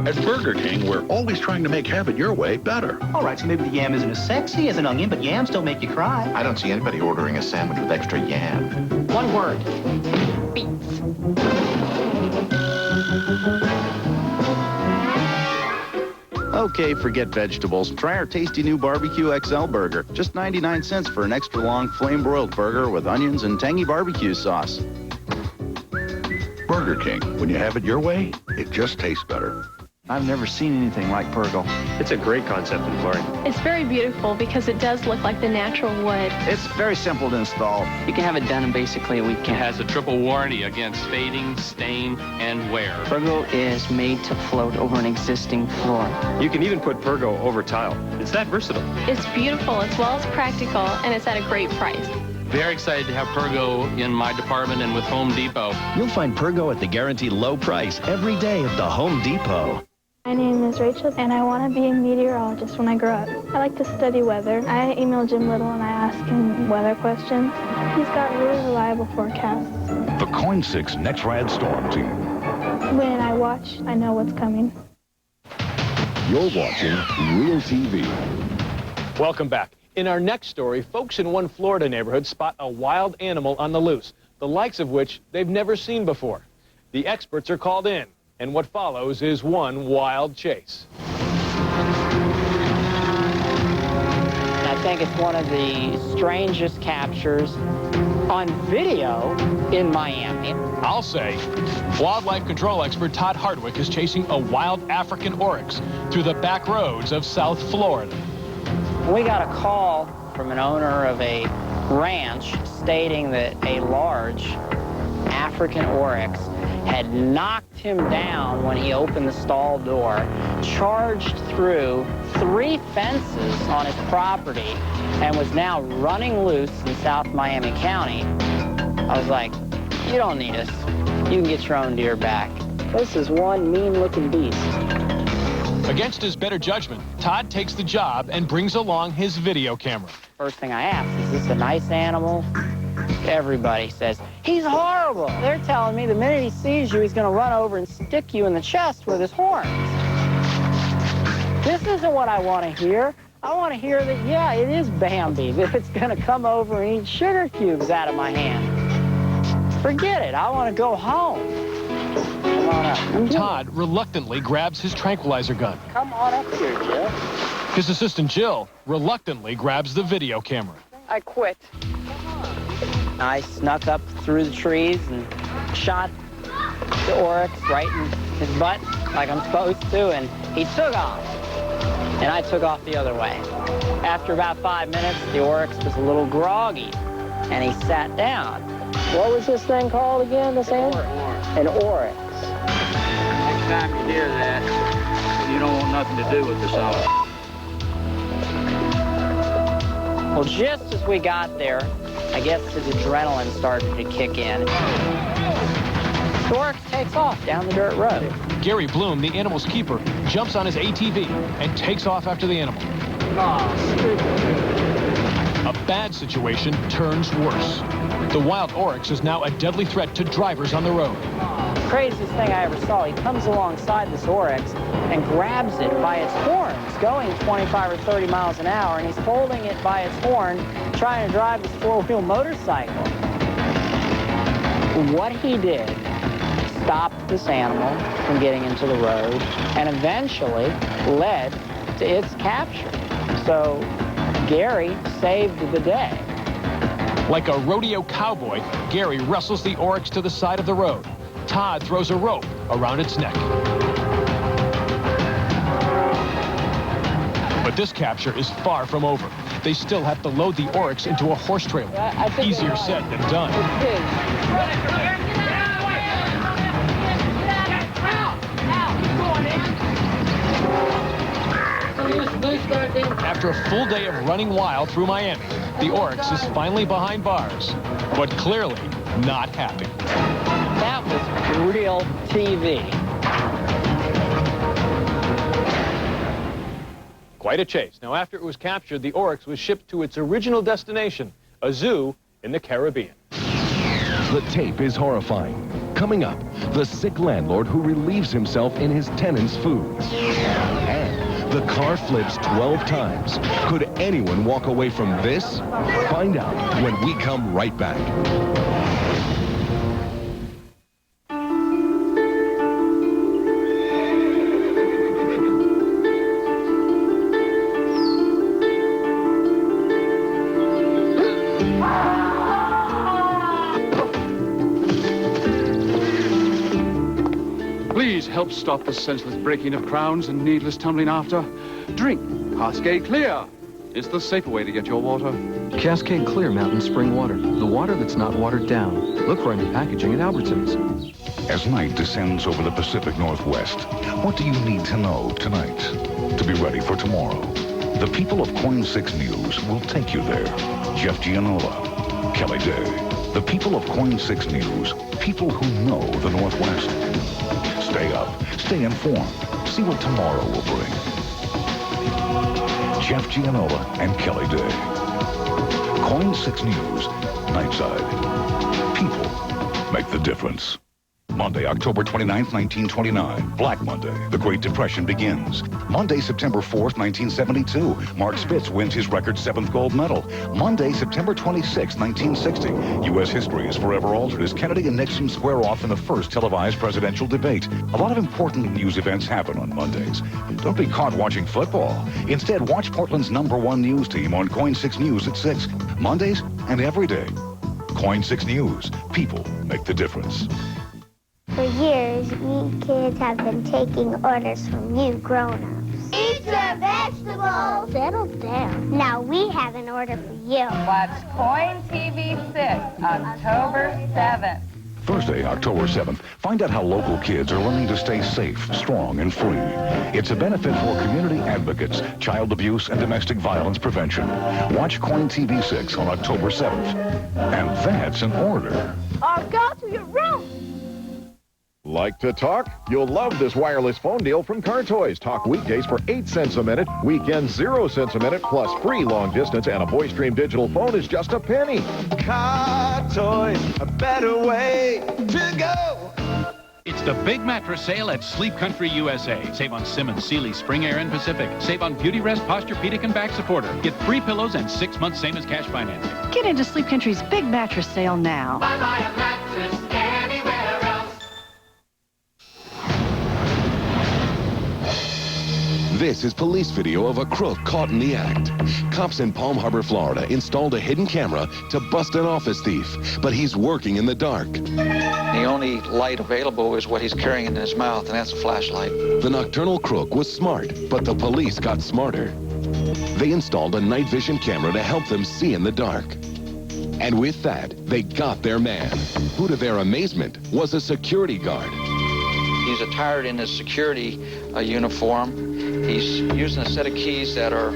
Speaker 15: At Burger King, we're always trying to make Have It Your Way better.
Speaker 16: All right, so maybe the yam isn't as sexy as an onion, but yams don't make you cry.
Speaker 17: I don't see anybody ordering a sandwich with extra yam.
Speaker 16: One word.
Speaker 14: Beets.
Speaker 18: Okay, forget vegetables. Try our tasty new Barbecue XL burger. Just 99 cents for an extra long flame-broiled burger with onions and tangy barbecue sauce.
Speaker 15: Burger King, when you have it your way, it just tastes better.
Speaker 18: I've never seen anything like Pergo.
Speaker 26: It's a great concept in Florida.
Speaker 22: It's very beautiful because it does look like the natural wood.
Speaker 18: It's very simple to install.
Speaker 24: You can have it done in basically a weekend.
Speaker 2: It has a triple warranty against fading, stain, and wear.
Speaker 24: Pergo is made to float over an existing floor.
Speaker 26: You can even put Pergo over tile. It's that versatile.
Speaker 22: It's beautiful as well as practical, and it's at a great price.
Speaker 2: Very excited to have Pergo in my department and with Home Depot.
Speaker 25: You'll find Pergo at the guaranteed low price every day at the Home Depot.
Speaker 27: My name is Rachel, and I want to be a meteorologist when I grow up. I like to study weather. I email Jim Little, and I ask him weather questions. He's got really reliable forecasts.
Speaker 32: The Coin 6 NexRad Storm Team.
Speaker 27: When I watch, I know what's coming.
Speaker 32: You're watching Real TV.
Speaker 31: Welcome back. In our next story, folks in one Florida neighborhood spot a wild animal on the loose, the likes of which they've never seen before. The experts are called in, and what follows is one wild chase.
Speaker 29: I think it's one of the strangest captures on video in Miami.
Speaker 10: I'll say, wildlife control expert Todd Hardwick is chasing a wild African oryx through the back roads of South Florida.
Speaker 29: We got a call from an owner of a ranch stating that a large African oryx had knocked him down when he opened the stall door, charged through 3 fences on his property, and was now running loose in South Miami County. I was like, you don't need us. You can get your own deer back. This is one mean-looking beast.
Speaker 10: Against his better judgment, Todd takes the job and brings along his video camera.
Speaker 29: First thing I asked, is this a nice animal? Everybody says, he's horrible. They're telling me the minute he sees you, he's going to run over and stick you in the chest with his horns. This isn't what I want to hear. I want to hear that, yeah, it is Bambi, that it's going to come over and eat sugar cubes out of my hand. Forget it. I want to go home. Come on up.
Speaker 10: Todd reluctantly grabs his tranquilizer gun.
Speaker 29: Come on up here, Jill.
Speaker 10: His assistant, Jill, reluctantly grabs the video camera.
Speaker 29: I quit. I snuck up through the trees and shot the oryx right in his butt like I'm supposed to, and he took off. And I took off the other way. After about 5 minutes, the Oryx was a little groggy, and he sat down. What was this thing called again, this animal? An Oryx.
Speaker 1: Next time you hear that, you don't want nothing to do with this animal.
Speaker 29: Well, just as we got there, I guess his adrenaline started to kick in. The Oryx takes off down the dirt road.
Speaker 10: Gary Bloom, the animal's keeper, jumps on his ATV and takes off after the animal. A bad situation turns worse. The wild Oryx is now a deadly threat to drivers on the road.
Speaker 29: Craziest thing I ever saw, he comes alongside this Oryx and grabs it by its horns, going 25 or 30 miles an hour, and he's holding it by its horn, trying to drive this four-wheel motorcycle. What he did stopped this animal from getting into the road and eventually led to its capture. So Gary saved the day.
Speaker 10: Like a rodeo cowboy, Gary wrestles the Oryx to the side of the road. Todd throws a rope around its neck. But this capture is far from over. They still have to load the Oryx into a horse trailer. Easier said than done. After a full day of running wild through Miami, the Oryx is finally behind bars, but clearly not happy.
Speaker 29: That was real TV.
Speaker 31: Quite a chase. Now, after it was captured, the Oryx was shipped to its original destination, a zoo in the Caribbean.
Speaker 7: The tape is horrifying. Coming up, the sick landlord who relieves himself in his tenants' food. And the car flips 12 times. Could anyone walk away from this? Find out when we come right back.
Speaker 4: Please help stop the senseless breaking of crowns and needless tumbling after. Drink Cascade Clear. It's the safer way to get your water.
Speaker 5: Cascade Clear Mountain Spring Water. The water that's not watered down. Look for any packaging at Albertsons.
Speaker 32: As night descends over the Pacific Northwest, what do you need to know tonight to be ready for tomorrow? The people of KOIN 6 News will take you there. Jeff Gianola, Kelly Day. The people of KOIN 6 News, people who know the Northwest. Stay up, stay informed, see what tomorrow will bring. Jeff Gianola and Kelly Day. KOIN 6 News, Nightside. People make the difference. Monday, October 29th, 1929. Black Monday. The Great Depression begins. Monday, September 4th, 1972. Mark Spitz wins his record 7th gold medal. Monday, September 26th, 1960. U.S. history is forever altered as Kennedy and Nixon square off in the first televised presidential debate. A lot of important news events happen on Mondays. Don't be caught watching football. Instead, watch Portland's #1 news team on KOIN 6 News at 6. Mondays and every day. KOIN 6 News. People make the difference.
Speaker 8: For years, we kids have been taking orders from you grown-ups. Eat your vegetables! Settle down. Now we have an order for you.
Speaker 9: Watch KOIN TV 6, October 7th.
Speaker 32: Thursday, October 7th, find out how local kids are learning to stay safe, strong, and free. It's a benefit for community advocates, child abuse, and domestic violence prevention. Watch KOIN TV 6 on October 7th. And that's an order.
Speaker 8: Or go to your room.
Speaker 11: Like to talk? You'll love this wireless phone deal from Car Toys. Talk weekdays for 8 cents a minute, weekends 0 cents a minute, plus free long distance, and a VoiceStream digital phone is just a penny.
Speaker 12: Car Toys, a better way to go.
Speaker 19: It's the big mattress sale at Sleep Country USA. Save on Simmons, Sealy, Spring Air, and Pacific. Save on Beauty Rest, Posturepedic, and Back Supporter. Get free pillows and 6 months same as cash financing.
Speaker 20: Get into Sleep Country's big mattress sale now.
Speaker 6: Buy a mattress anywhere else.
Speaker 7: This is police video of a crook caught in the act. Cops in Palm Harbor, Florida installed a hidden camera to bust an office thief, but he's working in the dark.
Speaker 21: The only light available is what he's carrying in his mouth, and that's a flashlight.
Speaker 7: The nocturnal crook was smart, but the police got smarter. They installed a night vision camera to help them see in the dark. And with that, they got their man, who to their amazement was a security guard.
Speaker 21: He's attired in his security uniform. He's using a set of keys that are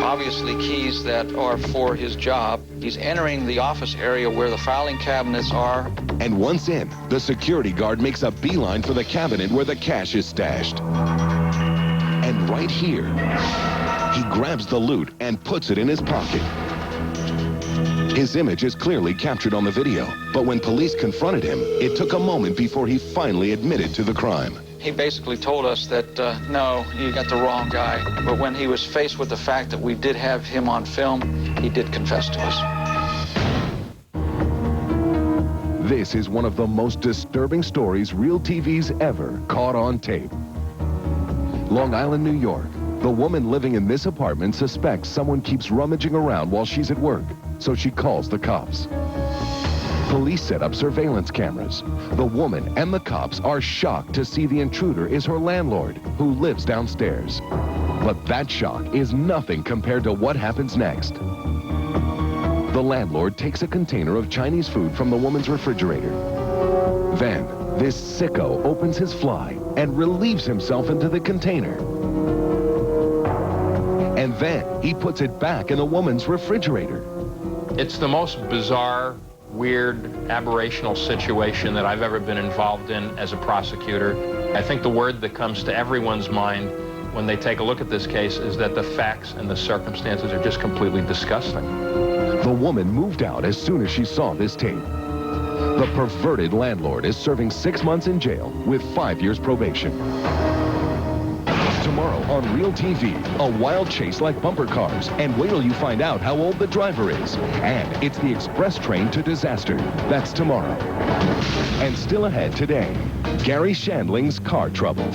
Speaker 21: obviously keys that are for his job. He's entering the office area where the filing cabinets are.
Speaker 7: And once in, the security guard makes a beeline for the cabinet where the cash is stashed. And right here, he grabs the loot and puts it in his pocket. His image is clearly captured on the video, but when police confronted him, it took a moment before he finally admitted to the crime.
Speaker 21: He basically told us that, no, you got the wrong guy. But when he was faced with the fact that we did have him on film, he did confess to us.
Speaker 7: This is one of the most disturbing stories Real TV's ever caught on tape. Long Island, New York. The woman living in this apartment suspects someone keeps rummaging around while she's at work, so she calls the cops. Police set up surveillance cameras. The woman and the cops are shocked to see the intruder is her landlord, who lives downstairs. But that shock is nothing compared to what happens next. The landlord takes a container of Chinese food from the woman's refrigerator. Then, this sicko opens his fly and relieves himself into the container. And then he puts it back in the woman's refrigerator.
Speaker 2: It's the most bizarre, weird, aberrational situation that I've ever been involved in as a prosecutor. I think the word that comes to everyone's mind when they take a look at this case is that the facts and the circumstances are just completely disgusting.
Speaker 7: The woman moved out as soon as she saw this tape. The perverted landlord is serving 6 months in jail with 5 years probation. Tomorrow on Real TV, a wild chase like bumper cars, and wait till you find out how old the driver is. And it's the express train to disaster. That's tomorrow. And still ahead today, Gary Shandling's car trouble.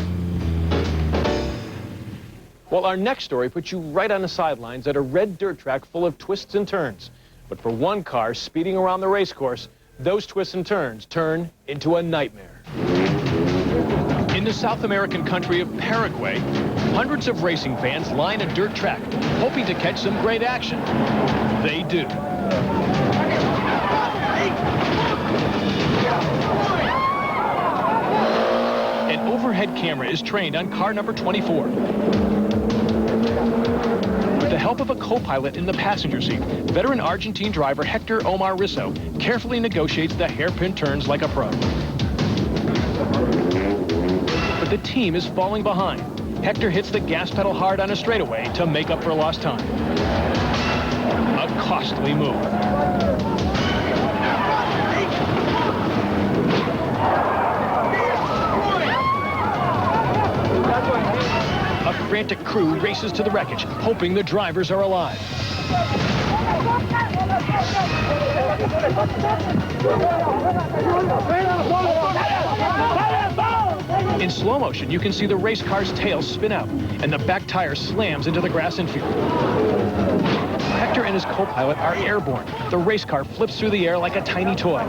Speaker 31: Well, our next story puts you right on the sidelines at a red dirt track full of twists and turns. But for one car speeding around the race course, those twists and turns turn into a nightmare. In the South American country of Paraguay, hundreds of racing fans line a dirt track, hoping to catch some great action. They do. An overhead camera is trained on car number 24. With the help of a co-pilot in the passenger seat, veteran Argentine driver Hector Omar Risso carefully negotiates the hairpin turns like a pro. But the team is falling behind. Hector hits the gas pedal hard on a straightaway to make up for lost time. A costly move. A frantic crew races to the wreckage, hoping the drivers are alive. In slow motion, you can see the race car's tail spin out, and the back tire slams into the grass infield. Hector and his co-pilot are airborne. The race car flips through the air like a tiny toy.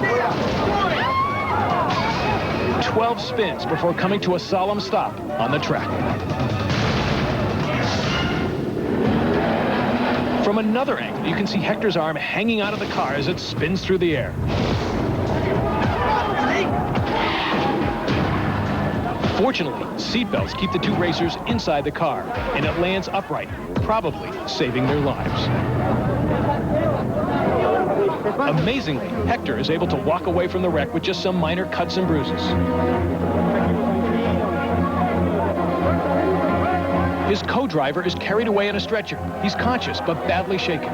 Speaker 31: 12 spins before coming to a solemn stop on the track. From another angle, you can see Hector's arm hanging out of the car as it spins through the air. Fortunately, seatbelts keep the two racers inside the car, and it lands upright, probably saving their lives. Amazingly, Hector is able to walk away from the wreck with just some minor cuts and bruises. His co-driver is carried away in a stretcher. He's conscious, but badly shaken.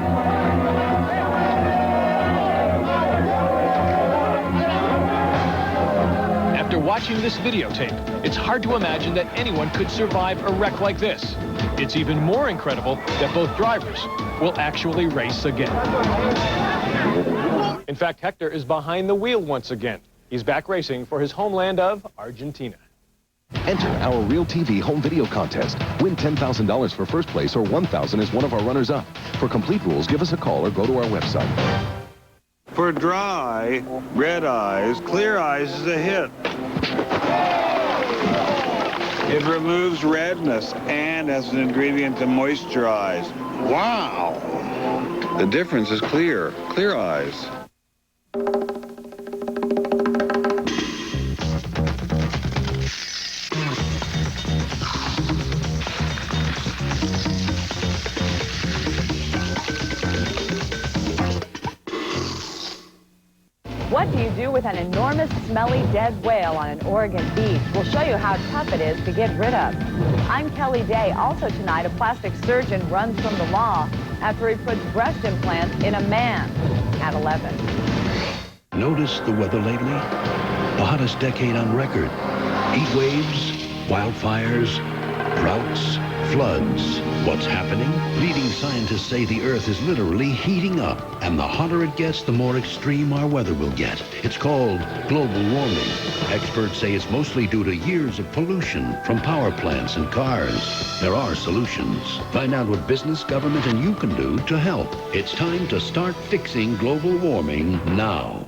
Speaker 31: After watching this videotape, it's hard to imagine that anyone could survive a wreck like this. It's even more incredible that both drivers will actually race again. In fact, Hector is behind the wheel once again. He's back racing for his homeland of Argentina.
Speaker 7: Enter our Real TV home video contest. Win $10,000 for first place or $1,000 as one of our runners-up. For complete rules, give us a call or go to our website.
Speaker 12: For dry, red eyes, clear eyes is a hit.
Speaker 3: It removes redness and as an ingredient to moisturize. Wow! The difference is clear. Clear Eyes.
Speaker 9: What do you do with an enormous, smelly, dead whale on an Oregon beach? We'll show you how tough it is to get rid of. I'm Kelly Day. Also tonight, a plastic surgeon runs from the law after he puts breast implants in a man at 11.
Speaker 13: Notice the weather lately? The hottest decade on record. Heat waves, wildfires, droughts, floods. What's happening? Leading scientists say the Earth is literally heating up, and the hotter it gets, the more extreme our weather will get. It's called global warming. Experts say it's mostly due to years of pollution from power plants and cars. There are solutions. Find out what business, government, and you can do to help. It's time to start fixing global warming now.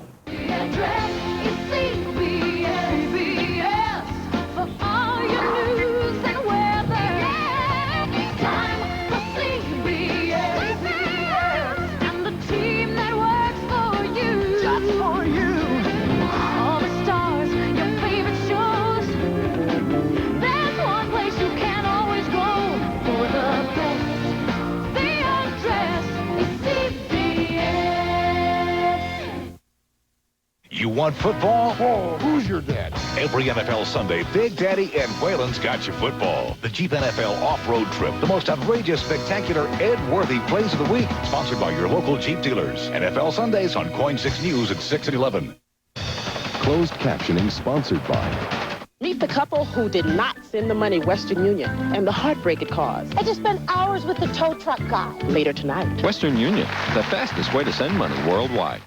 Speaker 32: You want football? Oh, who's your dad? Every NFL Sunday, Big Daddy and Waylon's got you football. The Jeep NFL off-road trip, the most outrageous, spectacular, Ed-worthy plays of the week. Sponsored by your local Jeep dealers. NFL Sundays on KOIN 6 News at 6 and 11.
Speaker 7: Closed captioning sponsored by...
Speaker 14: Meet the couple who did not send the money Western Union and the heartbreak it caused.
Speaker 8: I just spent hours with the tow truck guy.
Speaker 14: Later tonight.
Speaker 5: Western Union, the fastest way to send money worldwide.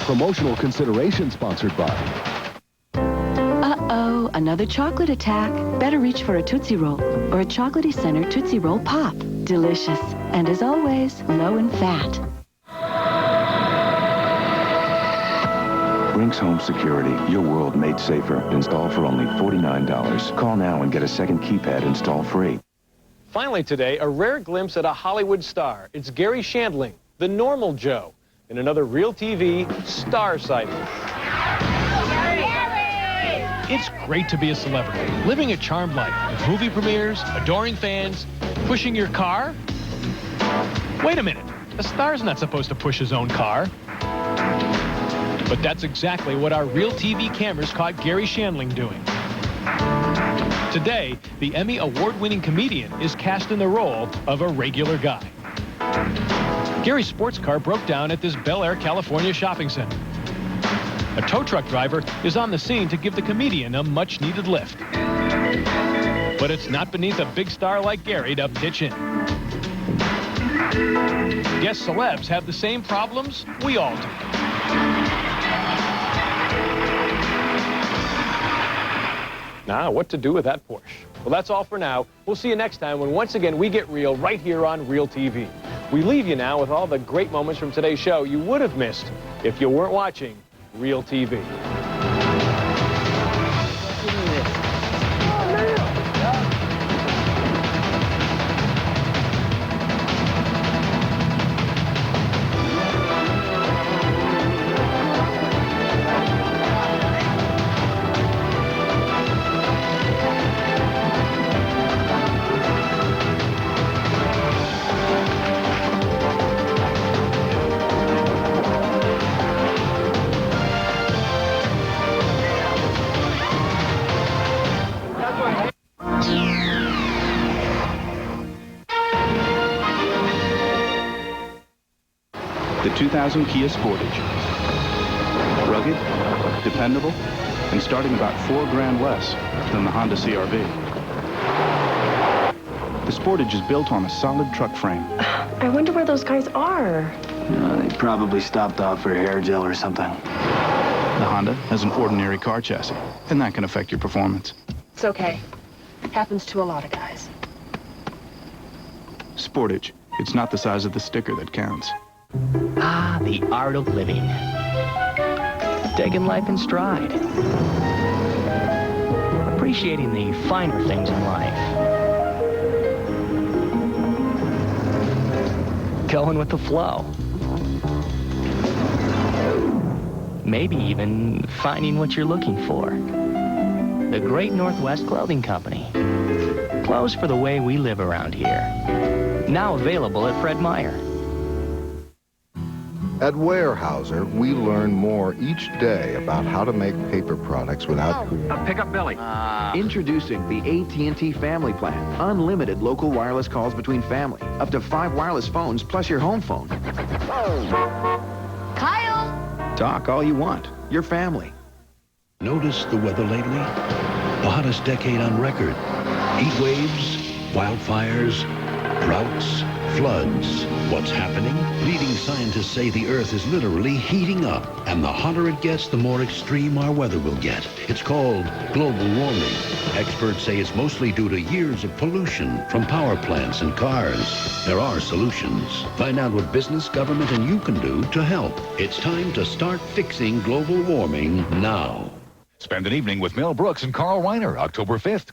Speaker 7: Promotional consideration sponsored by...
Speaker 20: Uh-oh, another chocolate attack. Better reach for a Tootsie Roll or a Chocolatey Center Tootsie Roll Pop. Delicious. And as always, low in fat.
Speaker 15: Brinks Home Security, your world made safer. Install for only $49. Call now and get a second keypad install free.
Speaker 31: Finally today, a rare glimpse at a Hollywood star. It's Gary Shandling, the normal Joe, in another Real TV star sighting.
Speaker 10: It's great to be a celebrity, living a charmed life with movie premieres, adoring fans, pushing your car. Wait a minute, a star's not supposed to push his own car. But that's exactly what our Real TV cameras caught Gary Shandling doing. Today, the Emmy award-winning comedian is cast in the role of a regular guy. Gary's sports car broke down at this Bel Air, California shopping center. A tow truck driver is on the scene to give the comedian a much-needed lift. But it's not beneath a big star like Gary to pitch in. Guess celebs have the same problems we all do. Now, what to do with that Porsche? Well, that's all for now. We'll see you next time when once again we get real right here on Real TV. We leave you now with all the great moments from today's show you would have missed if you weren't watching Real TV.
Speaker 16: The 2000 Kia Sportage. Rugged, dependable, and starting about $4,000 less than the Honda CR-V. The Sportage is built on a solid truck frame.
Speaker 17: I wonder where those guys are.
Speaker 16: They probably stopped off for hair gel or something. The Honda has an ordinary car chassis, and that can affect your performance.
Speaker 17: It's okay. Happens to a lot of guys.
Speaker 16: Sportage. It's not the size of the sticker that counts.
Speaker 25: Ah, the art of living. Taking life in stride.
Speaker 1: appreciating the finer things in life. Going with the flow. Maybe even finding what you're looking for. The Great Northwest Clothing Company. Clothes for the way we live around here. Now available at Fred Meyer.
Speaker 4: At Weyerhaeuser, we learn more each day about how to make paper products without...
Speaker 11: Pick up Billy. Introducing the AT&T Family Plan. Unlimited local wireless calls between family. Up to 5 wireless phones plus your home phone.
Speaker 8: Kyle!
Speaker 11: Talk all you want. Your family.
Speaker 13: Notice the weather lately? The hottest decade on record. Heat waves, wildfires, droughts, floods. What's happening? Leading scientists say the Earth is literally heating up, and the hotter it gets, the more extreme our weather will get. It's called global warming. Experts say it's mostly due to years of pollution from power plants and cars. There are solutions. Find out what business, government, and you can do to help. It's time to start fixing global warming now.
Speaker 32: Spend an evening with Mel Brooks and Carl Reiner, October 5th.